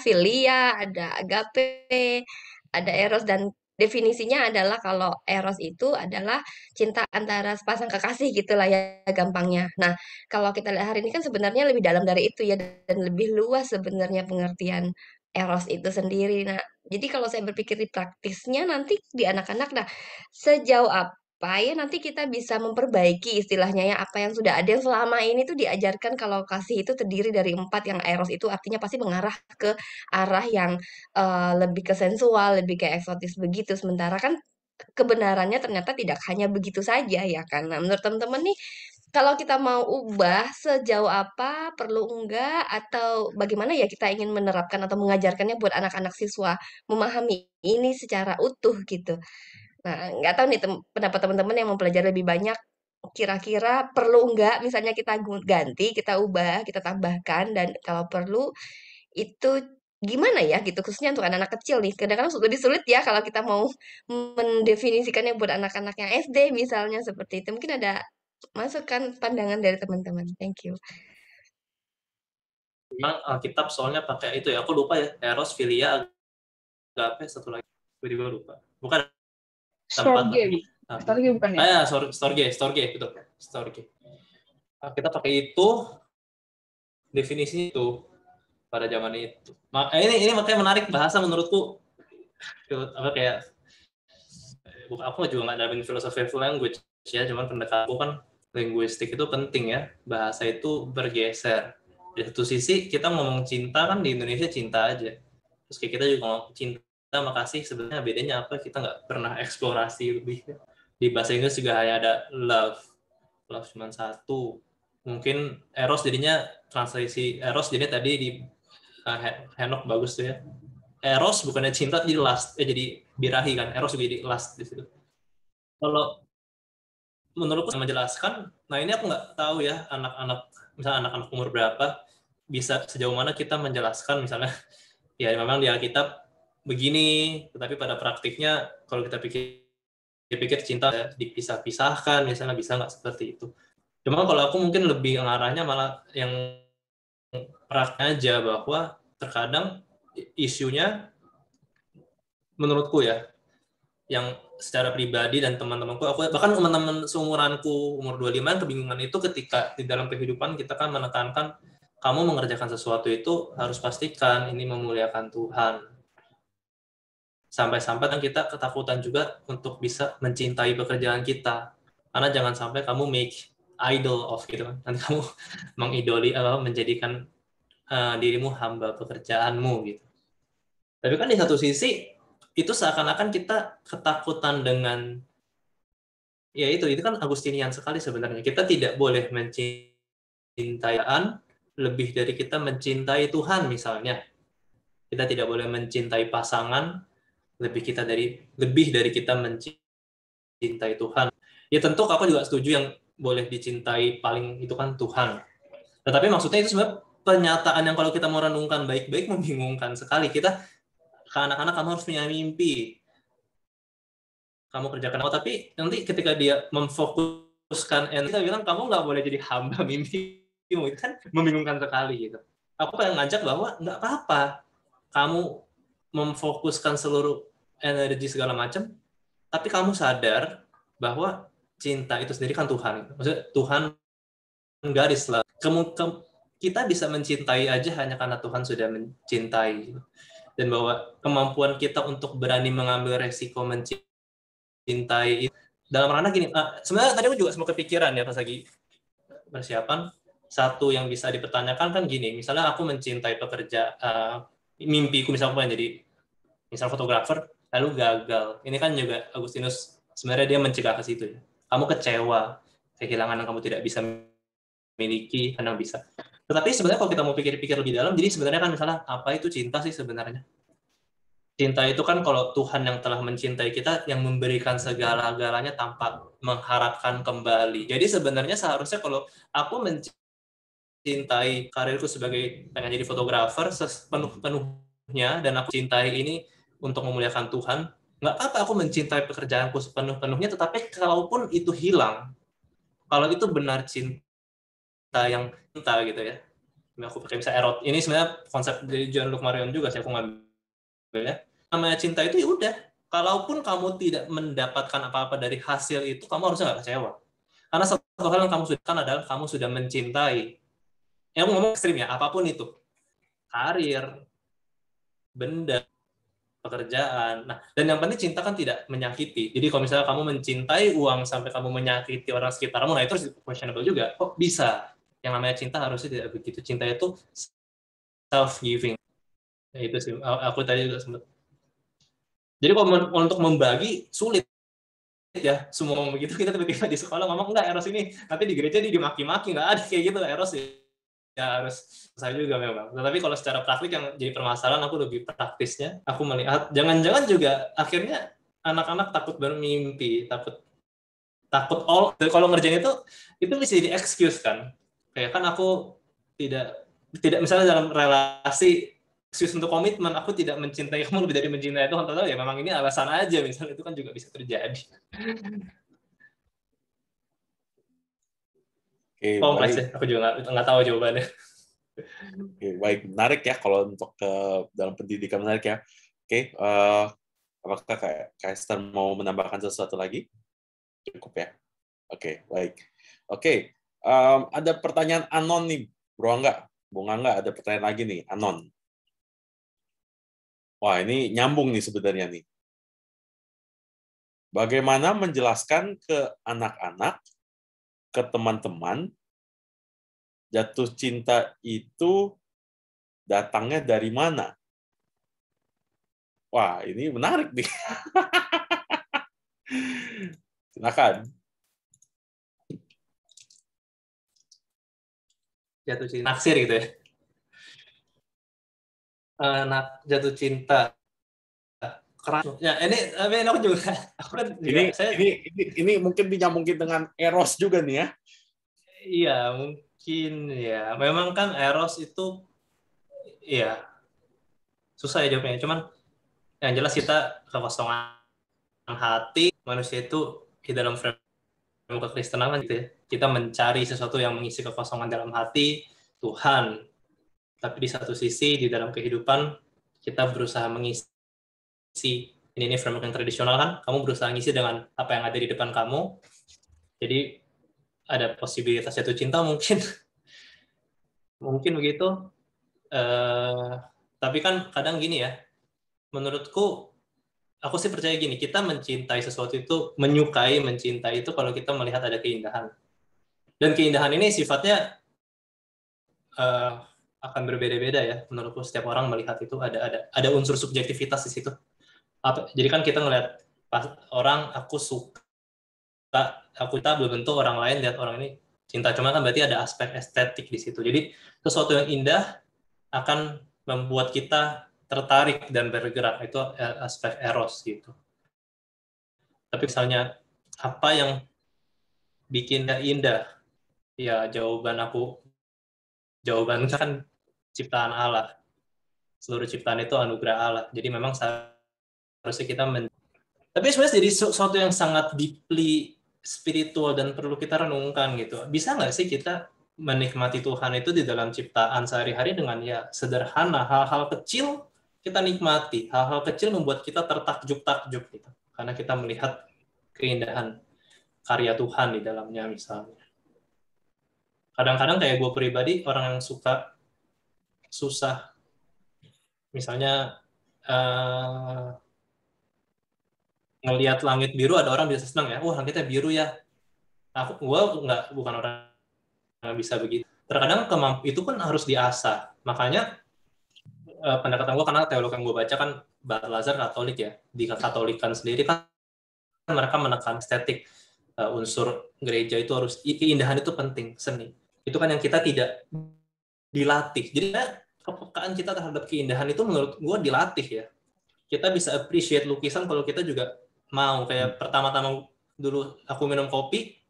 filia, ada agape, ada eros dan definisinya adalah kalau eros itu adalah cinta antara sepasang kekasih gitulah ya gampangnya. Nah, kalau kita lihat hari ini kan sebenarnya lebih dalam dari itu ya dan lebih luas sebenarnya pengertian eros itu sendiri. Nah, jadi kalau saya berpikir di praktisnya nanti di anak-anak, nah sejauh apa ya nanti kita bisa memperbaiki istilahnya ya apa yang sudah ada yang selama ini tuh diajarkan kalau kasih itu terdiri dari 4 yang eros itu artinya pasti mengarah ke arah yang lebih ke sensual, lebih ke eksotis begitu. Sementara kan kebenarannya ternyata tidak hanya begitu saja ya kan. Nah, menurut teman-teman nih kalau kita mau ubah sejauh apa, perlu enggak, atau bagaimana ya kita ingin menerapkan atau mengajarkannya buat anak-anak siswa memahami ini secara utuh gitu. Nah, nggak tahu nih pendapat teman-teman yang mempelajari lebih banyak, kira-kira perlu enggak misalnya kita ganti, kita ubah, kita tambahkan, dan kalau perlu itu gimana ya gitu, khususnya untuk anak-anak kecil nih. Kadang-kadang lebih sulit ya kalau kita mau mendefinisikannya buat anak-anak yang SD misalnya seperti itu. Mungkin ada masukan pandangan dari teman-teman. Thank you. Memang Alkitab soalnya pakai itu ya, aku lupa ya, eros, filia, agape, satu lagi, gue juga lupa. Bukan Storge bukan ya? Storge, betul. Storge. Kita pakai itu, definisinya itu pada zaman itu. Ini makanya menarik bahasa menurutku. Apa kayak, aku juga nggak dalam philosophy of language ya, cuman pendekatanku kan linguistik itu penting ya, bahasa itu bergeser. Di satu sisi kita ngomong cinta kan di Indonesia cinta aja, terus kayak kita juga ngomong cinta makasih, sebenarnya bedanya apa, kita nggak pernah eksplorasi lebih. Di bahasa Inggris juga hanya ada love cuma satu, mungkin eros jadinya translasi eros jadi tadi di Henok bagus tuh ya, eros bukannya cinta jadi lust, jadi birahi kan, eros juga jadi lust di situ. Kalau menurutku menjelaskan, nah ini aku nggak tahu ya misalnya anak-anak umur berapa bisa sejauh mana kita menjelaskan misalnya ya memang di Alkitab begini, tetapi pada praktiknya kalau kita pikir cinta dipisah-pisahkan misalnya, bisa nggak seperti itu. Cuma kalau aku mungkin lebih ngarahnya malah yang praktiknya aja, bahwa terkadang isunya menurutku ya, yang secara pribadi dan teman-temanku, aku bahkan teman-teman seumuranku umur 25 kebingungan itu ketika di dalam kehidupan kita kan menekankan kamu mengerjakan sesuatu itu harus pastikan ini memuliakan Tuhan. Sampai-sampai kan kita ketakutan juga untuk bisa mencintai pekerjaan kita. Karena jangan sampai kamu make idol of gitu kan. Nanti kamu menjadikan dirimu hamba pekerjaanmu gitu. Tapi kan di satu sisi itu seakan-akan kita ketakutan dengan ya itu kan Agustinian sekali sebenarnya. Kita tidak boleh mencintai lebih dari kita mencintai Tuhan misalnya. Kita tidak boleh mencintai pasangan lebih dari kita mencintai Tuhan. Ya tentu aku juga setuju yang boleh dicintai paling itu kan Tuhan. Tetapi maksudnya itu sebenarnya pernyataan yang kalau kita mau renungkan baik-baik membingungkan sekali. Kita ke anak-anak, kamu harus punya mimpi. Kamu kerjakan apa, tapi nanti ketika dia memfokuskan kita bilang kamu nggak boleh jadi hamba mimpimu, itu kan membingungkan sekali gitu. Aku pengen ngajak bahwa nggak apa-apa kamu memfokuskan seluruh energi segala macam, tapi kamu sadar bahwa cinta itu sendiri kan Tuhan. Maksudnya Tuhan garis lah. Kita bisa mencintai aja hanya karena Tuhan sudah mencintai. Dan bahwa kemampuan kita untuk berani mengambil resiko mencintai dalam ranah gini. Sebenarnya tadi aku juga sempat kepikiran ya pas lagi persiapan. Satu yang bisa dipertanyakan kan gini, misalnya aku mencintai mimpiku misalnya aku pengen jadi misal fotografer, lalu gagal. Ini kan juga Agustinus sebenarnya dia mencegah ke situ ya. Kamu kecewa, kehilangan yang kamu tidak bisa miliki, kadang bisa. Tetapi sebenarnya kalau kita mau pikir-pikir lebih dalam, jadi sebenarnya kan misalnya apa itu cinta sih sebenarnya? Cinta itu kan kalau Tuhan yang telah mencintai kita, yang memberikan segala-galanya tanpa mengharapkan kembali. Jadi sebenarnya seharusnya kalau aku mencintai karirku sebagai pengen jadi fotografer sepenuh-penuhnya, dan aku cintai ini untuk memuliakan Tuhan, nggak apa-apa aku mencintai pekerjaanku sepenuh-penuhnya, tetapi kalaupun itu hilang, kalau itu benar cinta yang cinta gitu ya, aku pakai misalnya erot, ini sebenarnya konsep dari Jean-Luc Marion juga sih aku ngambil ya. Namanya cinta itu ya udah, kalaupun kamu tidak mendapatkan apa-apa dari hasil itu, kamu harusnya nggak kecewa. Karena satu hal yang kamu sudah kan adalah kamu sudah mencintai. Ya aku ngomong ekstrim ya, apapun itu. Karir, benda, pekerjaan. Nah, dan yang penting cinta kan tidak menyakiti. Jadi kalau misalnya kamu mencintai uang sampai kamu menyakiti orang sekitarmu, nah itu questionable juga. Kok bisa? Yang namanya cinta harusnya tidak begitu. Cinta itu self-giving. Ya, itu sih. Aku tadi juga sempat. Jadi kalau untuk membagi sulit ya, semua ngomong begitu, kita tiba-tiba di sekolah ngomong enggak eros ini, nanti di gereja dia dimaki-maki, nggak ada kayak gitu eros ya harus saya juga memang. Tetapi kalau secara praktik yang jadi permasalahan, aku lebih praktisnya, aku melihat jangan-jangan juga akhirnya anak-anak takut bermimpi, takut kalau ngerjain itu bisa jadi excuse kan. Kayak kan aku tidak misalnya dalam relasi excuse untuk komitmen, aku tidak mencintai kamu lebih dari mencintai Tuhan, atau ya memang ini alasan aja, misalnya itu kan juga bisa terjadi. Oke, kompleks baik. ya, aku juga nggak tahu jawabannya. Oke, baik, menarik ya kalau untuk dalam pendidikan, menarik ya. Oke, apakah Kak Esther mau menambahkan sesuatu lagi? Cukup ya. Oke, baik. Oke, ada pertanyaan anon nih, Bung Angga ada pertanyaan lagi nih, anon. Wah, ini nyambung nih sebenarnya nih. Bagaimana menjelaskan ke anak-anak, ke teman-teman, jatuh cinta itu datangnya dari mana? Wah, ini menarik nih. Silakan. Jatuh cinta, naksir gitu ya. Jatuh cinta keras. Ya, ini aku juga. Ini mungkin dinyambungin dengan eros juga nih ya. Iya, mungkin ya. Memang kan eros itu ya susah ya jawabnya. Cuman yang jelas kita kekosongan hati, manusia itu di dalam frame kekristenan gitu ya. Kita mencari sesuatu yang mengisi kekosongan dalam hati, Tuhan. Tapi di satu sisi di dalam kehidupan kita berusaha mengisi ini framework yang tradisional kan, kamu berusaha ngisi dengan apa yang ada di depan kamu. Jadi ada posibilitas jatuh cinta mungkin begitu. Tapi kan kadang gini ya, menurutku aku sih percaya gini, kita mencintai sesuatu itu, mencintai itu kalau kita melihat ada keindahan. Dan keindahan ini sifatnya akan berbeda-beda ya. Menurutku setiap orang melihat itu ada unsur subjektivitas di situ. Jadi kan kita ngelihat orang aku suka, aku tak belum tentu orang lain lihat orang ini cinta, cuma kan berarti ada aspek estetik di situ. Jadi sesuatu yang indah akan membuat kita tertarik dan bergerak, itu aspek eros gitu. Tapi misalnya apa yang bikin indah? Ya jawaban kan ciptaan Allah. Seluruh ciptaan itu anugerah Allah. Jadi memang seharusnya kita tapi sebenarnya jadi sesuatu yang sangat deeply spiritual dan perlu kita renungkan gitu. Bisa nggak sih kita menikmati Tuhan itu di dalam ciptaan sehari-hari dengan ya sederhana, hal-hal kecil kita nikmati, hal-hal kecil membuat kita tertakjub-takjub gitu. Karena kita melihat keindahan karya Tuhan di dalamnya misalnya. Kadang-kadang kayak gue pribadi, orang yang susah, misalnya ngelihat langit biru, ada orang bisa senang ya, wah langitnya biru ya. Gue bukan orang yang bisa begitu. Terkadang itu kan harus diasah. Makanya pendekatan gue, karena teologi yang gue baca kan Balthazar Katolik ya, di Katolikan sendiri kan mereka menekan estetik, unsur gereja itu harus, keindahan itu penting, seni. Itu kan yang kita tidak dilatih. Jadi kepekaan kita terhadap keindahan itu menurut gue dilatih ya. Kita bisa appreciate lukisan kalau kita juga mau. Kayak pertama-tama dulu aku minum kopi,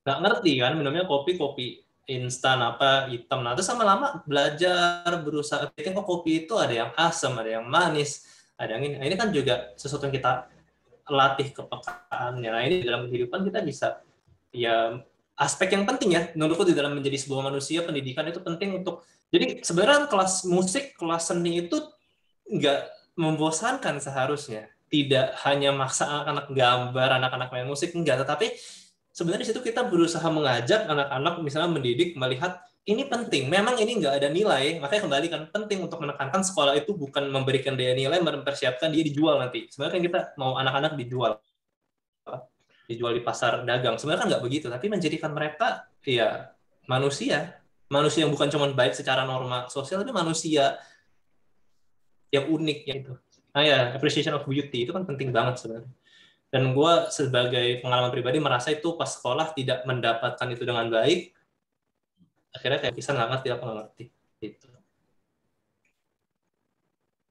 nggak ngerti kan minumnya kopi instan apa hitam. Nah, terus lama-lama belajar, berusaha pikir kok kopi itu ada yang asam, ada yang manis, ada yang ini. Nah, ini kan juga sesuatu yang kita latih kepekaannya. Nah, ini dalam kehidupan kita bisa ya aspek yang penting ya menurutku di dalam menjadi sebuah manusia. Pendidikan itu penting untuk, jadi sebenarnya kelas musik, kelas seni itu nggak membosankan seharusnya. Tidak hanya maksa anak-anak gambar, anak-anak main musik, enggak, tetapi sebenarnya di situ kita berusaha mengajak anak-anak misalnya mendidik, melihat ini penting. Memang ini nggak ada nilai, makanya kembali kan penting untuk menekankan sekolah itu bukan memberikan dia nilai, mempersiapkan dia dijual nanti. Sebenarnya kan kita mau anak-anak dijual di pasar dagang. Sebenarnya kan nggak begitu, tapi menjadikan mereka ya manusia yang bukan cuma baik secara norma sosial, tapi manusia yang unik ya itu. Nah ya, appreciation of beauty itu kan penting banget sebenarnya. Dan gue sebagai pengalaman pribadi merasa itu pas sekolah tidak mendapatkan itu dengan baik, akhirnya kayak bisa nggak ngerti apa nggak ngerti gitu.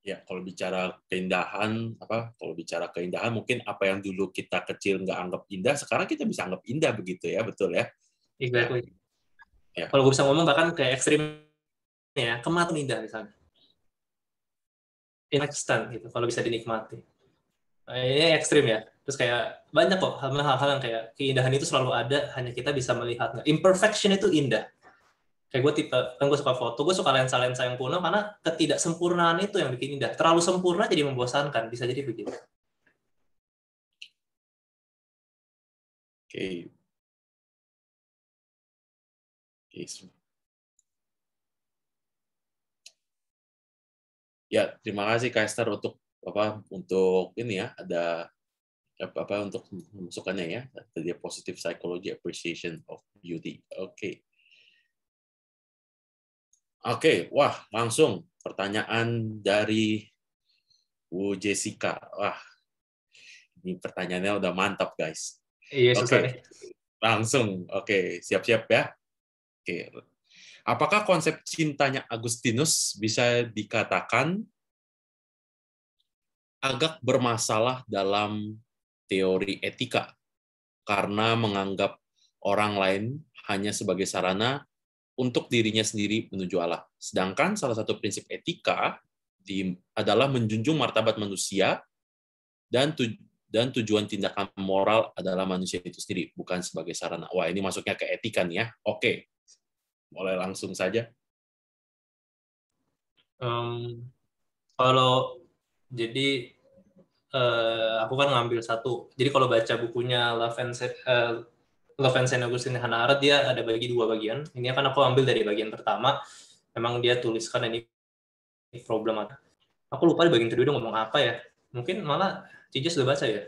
Ya, kalau bicara keindahan, mungkin apa yang dulu kita kecil nggak anggap indah, sekarang kita bisa anggap indah begitu ya, betul ya? Exactly. Ya. Kalau gue bisa ngomong bahkan kayak ekstrim ya, kematian indah misalnya. In extent gitu, kalau bisa dinikmati. Ini ekstrim ya. Terus kayak banyak kok hal-hal yang kayak keindahan itu selalu ada, hanya kita bisa melihatnya. Imperfection itu indah. Kayak gue kan gue suka foto, gue suka lensa-lensa yang kuno karena ketidaksempurnaan itu yang bikin indah. Terlalu sempurna jadi membosankan, bisa jadi begitu. Oke. Ya, terima kasih Kak Esther untuk ini ya, ada untuk memasukkannya ya, tadi positive psychology appreciation of beauty. Oke, wah langsung pertanyaan dari Bu Jessica. Wah, ini pertanyaannya udah mantap guys. Iya, susah nih. Langsung, siap-siap ya. Oke. Apakah konsep cintanya Agustinus bisa dikatakan agak bermasalah dalam teori etika karena menganggap orang lain hanya sebagai sarana untuk dirinya sendiri menuju Allah? Sedangkan salah satu prinsip etika adalah menjunjung martabat manusia dan tujuan tindakan moral adalah manusia itu sendiri, bukan sebagai sarana. Wah, ini masuknya ke etika nih ya. Oke. Mulai langsung saja. Kalau jadi aku kan ngambil satu. Jadi kalau baca bukunya Love and Saint Augustine Hannah Arendt, dia ada bagi dua bagian. Ini kan aku ambil dari bagian pertama. Memang dia tuliskan ini problem. Aku lupa di bagian kedua dia ngomong apa ya. Mungkin malah Cici sudah baca ya.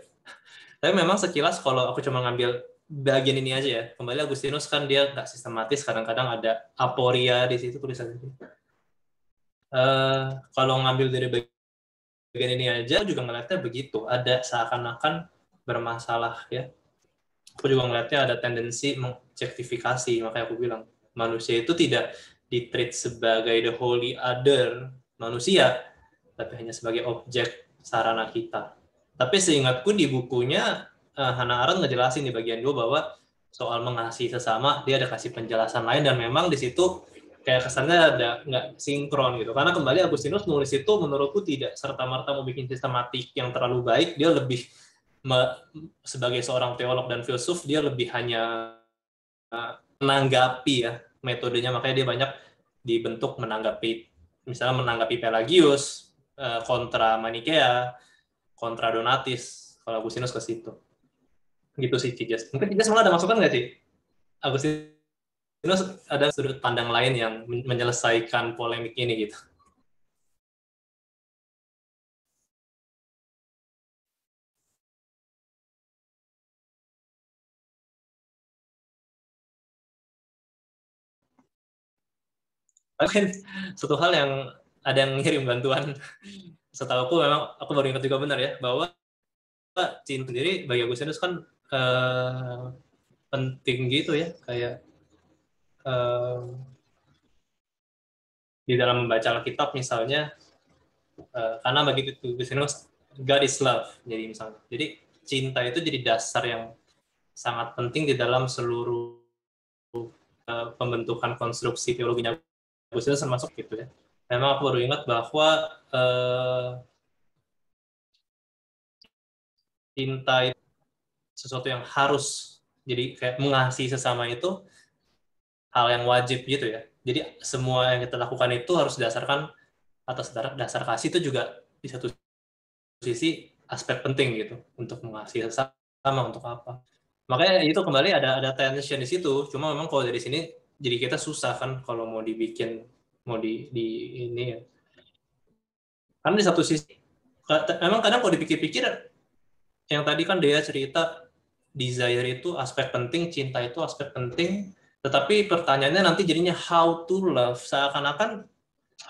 Tapi memang sekilas kalau aku cuma ngambil bagian ini aja ya. Kembali Agustinus kan dia nggak sistematis, kadang-kadang ada aporia di situ tulisannya. Kalau ngambil dari bagian ini aja, aku juga ngeliatnya begitu. Ada seakan-akan bermasalah ya. Aku juga ngeliatnya ada tendensi mengobjektifikasi, makanya aku bilang manusia itu tidak ditreat sebagai the holy other manusia, tapi hanya sebagai objek sarana kita. Tapi seingatku di bukunya Hannah Arendt ngejelasin di bagian 2 bahwa soal mengasihi sesama dia ada kasih penjelasan lain, dan memang di situ kayak kesannya ada nggak sinkron gitu. Karena kembali Agustinus nulis itu menurutku tidak serta-merta mau bikin sistematik yang terlalu baik, dia lebih sebagai seorang teolog dan filsuf dia lebih hanya menanggapi ya metodenya, makanya dia banyak dibentuk menanggapi, misalnya menanggapi Pelagius kontra Manikea, kontra Donatis, kalau Agustinus ke situ. Gitu sih Cijas. Mungkin Cijas malah ada masukan nggak sih? Agustinus ada sudut pandang lain yang menyelesaikan polemik ini gitu. Mungkin satu hal yang ada yang ngirim bantuan, setahu aku memang aku baru ingat juga benar ya, bahwa cinta sendiri bagi Agustinus kan penting gitu ya, kayak di dalam membaca Alkitab misalnya, karena bagi Agustinus God is love, jadi misalnya, jadi cinta itu jadi dasar yang sangat penting di dalam seluruh pembentukan konstruksi teologinya Agustinus termasuk gitu ya. Memang aku baru ingat bahwa cinta itu sesuatu yang harus, jadi kayak mengasihi sesama itu hal yang wajib gitu ya. Jadi semua yang kita lakukan itu harus didasarkan atas dasar kasih, itu juga di satu sisi aspek penting gitu untuk mengasihi sesama, untuk apa. Makanya itu kembali ada tension di situ. Cuma memang kalau dari sini jadi kita susah kan kalau mau dibikin, mau di ini ya. Karena di satu sisi memang kadang kalau dipikir-pikir, yang tadi kan Dea cerita desire itu aspek penting, cinta itu aspek penting, tetapi pertanyaannya nanti jadinya how to love. Seakan-akan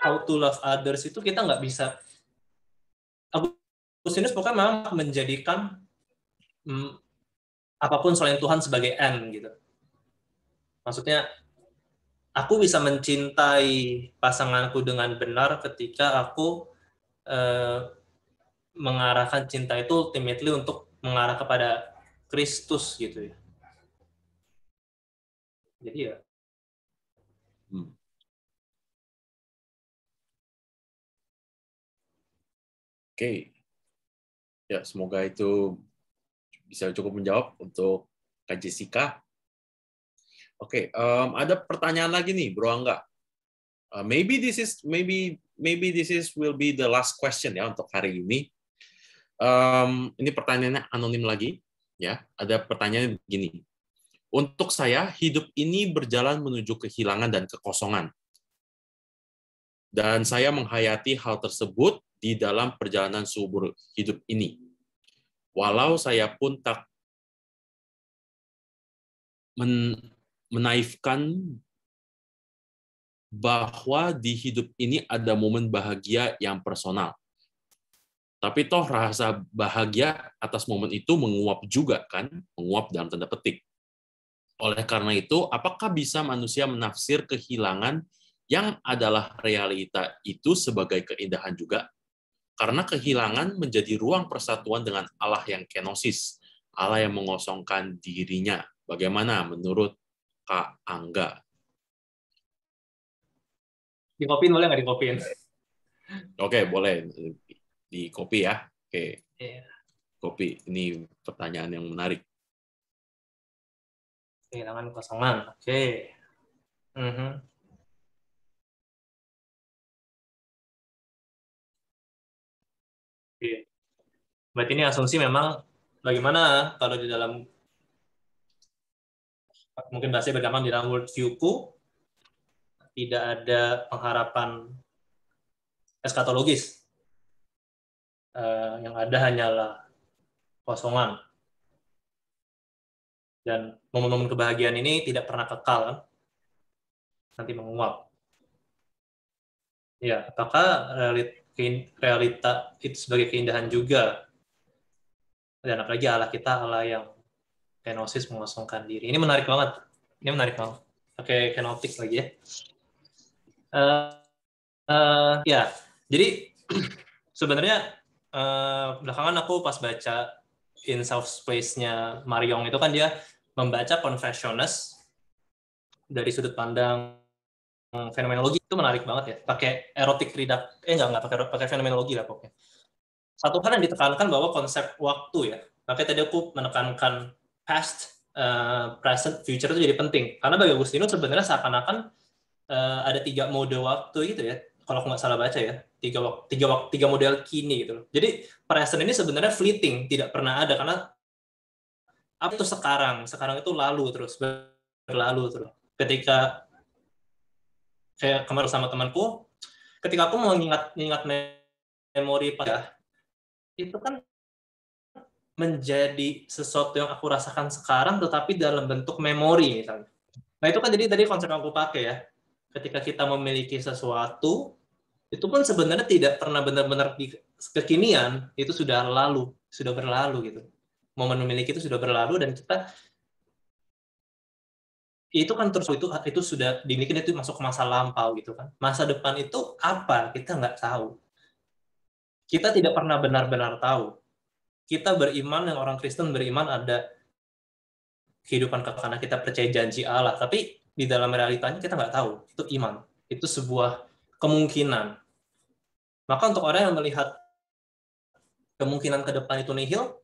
how to love others itu kita nggak bisa. Agustinus pokoknya memang menjadikan apapun selain Tuhan sebagai end gitu. Maksudnya aku bisa mencintai pasanganku dengan benar ketika aku mengarahkan cinta itu ultimately untuk mengarah kepada Kristus gitu ya. Jadi ya. Oke. Ya, semoga itu bisa cukup menjawab untuk Kak Jessica. Oke, ada pertanyaan lagi nih, Bro Angga. Maybe this is will be the last question ya untuk hari ini. Ini pertanyaannya anonim lagi, ya. Ada pertanyaan begini. Untuk saya, hidup ini berjalan menuju kehilangan dan kekosongan. Dan saya menghayati hal tersebut di dalam perjalanan seumur hidup ini. Walau saya pun tak menaifkan bahwa di hidup ini ada momen bahagia yang personal. Tapi toh rasa bahagia atas momen itu menguap juga kan, menguap dalam tanda petik. Oleh karena itu, apakah bisa manusia menafsir kehilangan yang adalah realita itu sebagai keindahan juga? Karena kehilangan menjadi ruang persatuan dengan Allah yang kenosis, Allah yang mengosongkan dirinya. Bagaimana menurut Kak Angga? Dikopin boleh nggak dikopin? Oke, boleh. Di copy ya. Oke. Iya. Copy. Ini pertanyaan yang menarik. Kehilangan kosongan. Oke. Berarti ini asumsi memang bagaimana kalau di dalam, mungkin bahasa bergampang, di dalam worldview-ku tidak ada pengharapan eskatologis. Yang ada hanyalah kosongan. Dan momen-momen kebahagiaan ini tidak pernah kekal, kan? Nanti menguap. Ya, apakah realita itu sebagai keindahan juga? Dan apalagi Allah kita Allah yang kenosis, mengosongkan diri. Ini menarik banget. Pakai kenotik lagi ya. Ya, jadi sebenarnya belakangan aku pas baca In South Place-nya Mariong itu kan dia membaca Confessiones dari sudut pandang fenomenologi. Itu menarik banget ya. Pakai erotic enggak pakai fenomenologi lah pokoknya. Satu hal yang ditekankan bahwa konsep waktu ya. Makanya tadi aku menekankan past, present, future itu jadi penting. Karena bagi Agustinus sebenarnya seakan-akan ada 3 mode waktu gitu ya. Kalau aku nggak salah baca ya, 3 model kini gitu. Jadi present ini sebenarnya fleeting, tidak pernah ada karena apa itu sekarang itu lalu terus berlalu terus. Ketika kayak kemarin sama temanku, ketika aku mengingat memori ya, itu kan menjadi sesuatu yang aku rasakan sekarang tetapi dalam bentuk memori misalnya. Nah itu kan jadi tadi konsep yang aku pakai ya. Ketika kita memiliki sesuatu, itu pun sebenarnya tidak pernah benar-benar di kekinian, itu sudah berlalu gitu. Momen memiliki itu sudah berlalu dan kita itu kan terus itu sudah dimiliki, itu masuk ke masa lampau gitu kan. Masa depan itu apa? Kita nggak tahu. Kita tidak pernah benar-benar tahu. Kita beriman, yang orang Kristen beriman ada kehidupan kekal karena kita percaya janji Allah, tapi di dalam realitanya kita nggak tahu. Itu iman. Itu sebuah kemungkinan. Maka untuk orang yang melihat kemungkinan ke depan itu nihil,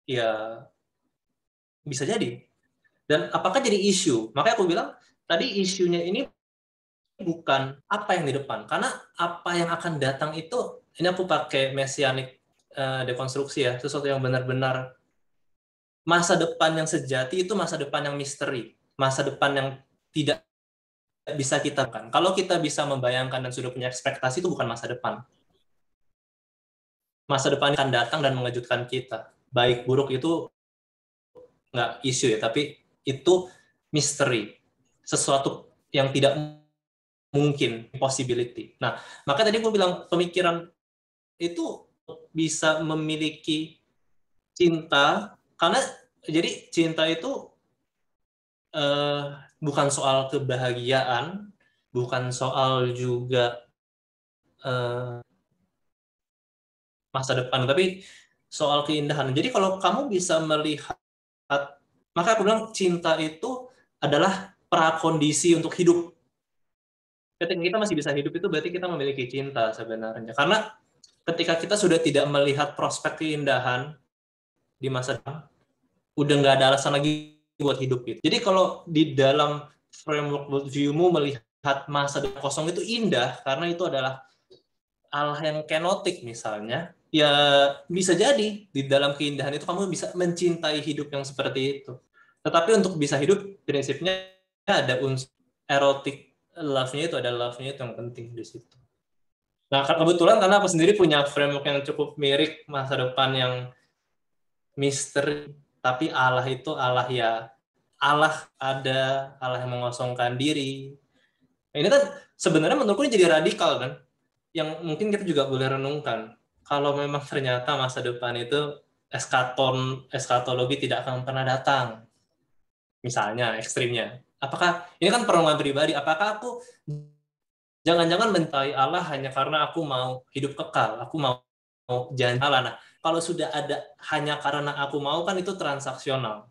ya bisa jadi. Dan apakah jadi isu? Makanya aku bilang, tadi isunya ini bukan apa yang di depan. Karena apa yang akan datang itu, ini aku pakai mesianik dekonstruksi ya, sesuatu yang benar-benar masa depan yang sejati itu masa depan yang misteri. Masa depan yang tidak bisa kita kan. Kalau kita bisa membayangkan dan sudah punya ekspektasi, itu bukan masa depan. Masa depan akan datang dan mengejutkan kita. Baik buruk itu nggak isu ya, tapi itu misteri. Sesuatu yang tidak mungkin, possibility. Nah, maka tadi gue bilang pemikiran itu bisa memiliki cinta, karena jadi cinta itu bukan soal kebahagiaan, bukan soal juga masa depan, tapi soal keindahan. Jadi kalau kamu bisa melihat, maka aku bilang cinta itu adalah prakondisi untuk hidup. Ketika kita masih bisa hidup itu berarti kita memiliki cinta sebenarnya. Karena ketika kita sudah tidak melihat prospek keindahan di masa depan, udah nggak ada alasan lagi buat hidup gitu. Jadi kalau di dalam framework worldview-mu melihat masa depan kosong itu indah karena itu adalah Allah yang kenotik misalnya, ya bisa jadi di dalam keindahan itu kamu bisa mencintai hidup yang seperti itu. Tetapi untuk bisa hidup prinsipnya ada unsur erotik love-nya itu, ada love-nya itu yang penting di situ. Nah, kebetulan karena aku sendiri punya framework yang cukup mirip masa depan yang misteri, tapi Allah itu Allah ya, Allah ada, Allah yang mengosongkan diri. Nah, ini kan sebenarnya menurutku ini jadi radikal kan, yang mungkin kita juga boleh renungkan. Kalau memang ternyata masa depan itu eskatologi tidak akan pernah datang, misalnya ekstrimnya. Apakah ini kan perenungan pribadi? Apakah aku jangan-jangan mencintai Allah hanya karena aku mau hidup kekal, aku mau janji Allah? Nah, kalau sudah ada hanya karena aku mau kan itu transaksional,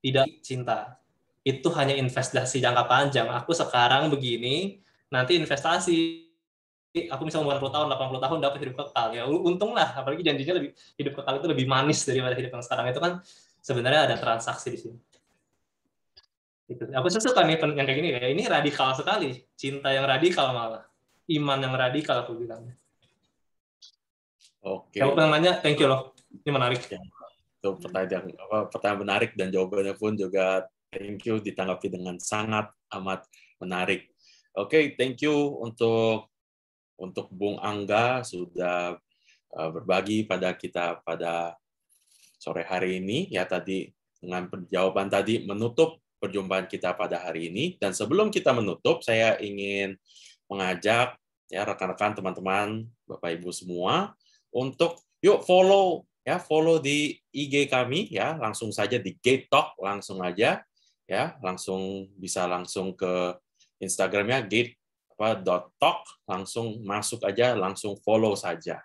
tidak cinta. Itu hanya investasi jangka panjang. Aku sekarang begini, nanti investasi. Aku bisa umur 60 tahun, 80 tahun dapat hidup kekal. Ya untung lah, apalagi janjinya lebih hidup kekal itu lebih manis daripada hidup yang sekarang. Itu kan sebenarnya ada transaksi di sini. Gitu. Aku suka nih yang kayak gini ya. Ini radikal sekali, cinta yang radikal malah, iman yang radikal aku bilang. Oke. Kalau nanya, thank you loh. Ini menarik. Ya, itu pertanyaan menarik dan jawabannya pun juga thank you, ditanggapi dengan sangat amat menarik. Oke, thank you untuk Bung Angga sudah berbagi pada kita pada sore hari ini. Ya tadi dengan jawaban tadi menutup perjumpaan kita pada hari ini. Dan sebelum kita menutup, saya ingin mengajak ya rekan-rekan, teman-teman, Bapak Ibu semua untuk yuk follow di IG kami ya, langsung saja di Gate Talk, langsung aja ya, bisa langsung ke Instagramnya gate.talk, langsung masuk aja, langsung follow saja.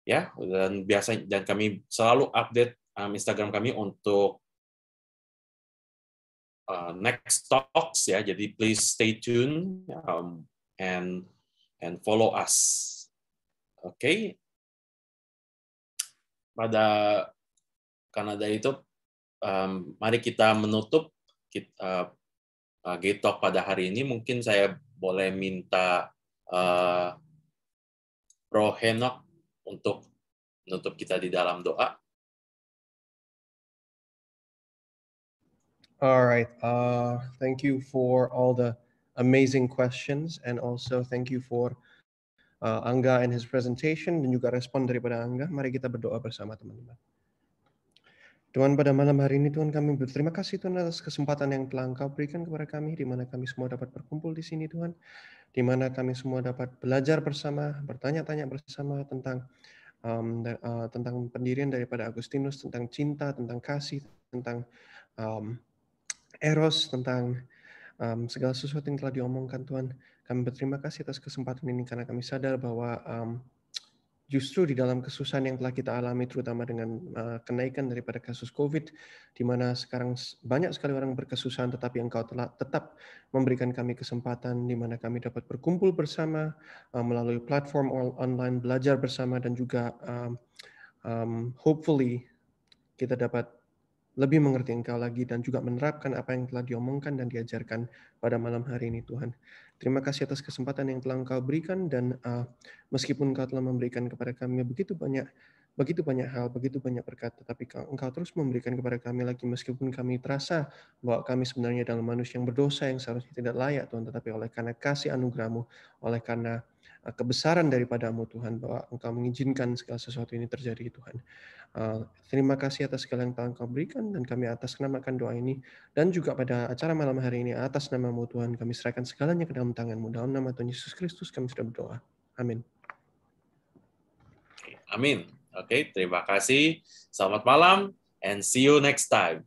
Ya, dan kami selalu update Instagram kami untuk next talks ya. Jadi please stay tuned and follow us. Oke. Karena dari itu mari kita menutup Gate Talk pada hari ini. Mungkin saya boleh minta Bro Henok untuk menutup kita di dalam doa. All right. Thank you for all the amazing questions, and also thank you for Angga and his presentation, dan juga respon daripada Angga. Mari kita berdoa bersama, teman-teman. Tuhan, pada malam hari ini Tuhan, kami berterima kasih Tuhan atas kesempatan yang telah Engkau berikan kepada kami, di mana kami semua dapat berkumpul di sini Tuhan, di mana kami semua dapat belajar bersama, bertanya-tanya bersama tentang pendirian daripada Agustinus, tentang cinta, tentang kasih, tentang eros, tentang segala sesuatu yang telah diomongkan Tuhan. Kami berterima kasih atas kesempatan ini karena kami sadar bahwa justru di dalam kesusahan yang telah kita alami, terutama dengan kenaikan daripada kasus COVID, di mana sekarang banyak sekali orang berkesusahan, tetapi Engkau telah tetap memberikan kami kesempatan di mana kami dapat berkumpul bersama melalui platform online, belajar bersama, dan juga hopefully kita dapat lebih mengerti Engkau lagi dan juga menerapkan apa yang telah diomongkan dan diajarkan pada malam hari ini Tuhan. Terima kasih atas kesempatan yang telah Engkau berikan, dan meskipun Engkau telah memberikan kepada kami begitu banyak hal, begitu banyak berkat, tetapi Engkau terus memberikan kepada kami lagi, meskipun kami terasa bahwa kami sebenarnya adalah manusia yang berdosa, yang seharusnya tidak layak Tuhan, tetapi oleh karena kasih anugerah-Mu, oleh karena kebesaran daripada-Mu Tuhan, bahwa Engkau mengizinkan segala sesuatu ini terjadi Tuhan. Terima kasih atas segala yang telah Engkau berikan, dan kami atas namakan doa ini, dan juga pada acara malam hari ini atas nama-Mu Tuhan, kami serahkan segalanya ke dalam tangan-Mu. Dalam nama Tuhan Yesus Kristus kami sudah berdoa. Amin. Amin. Oke, terima kasih. Selamat malam and see you next time.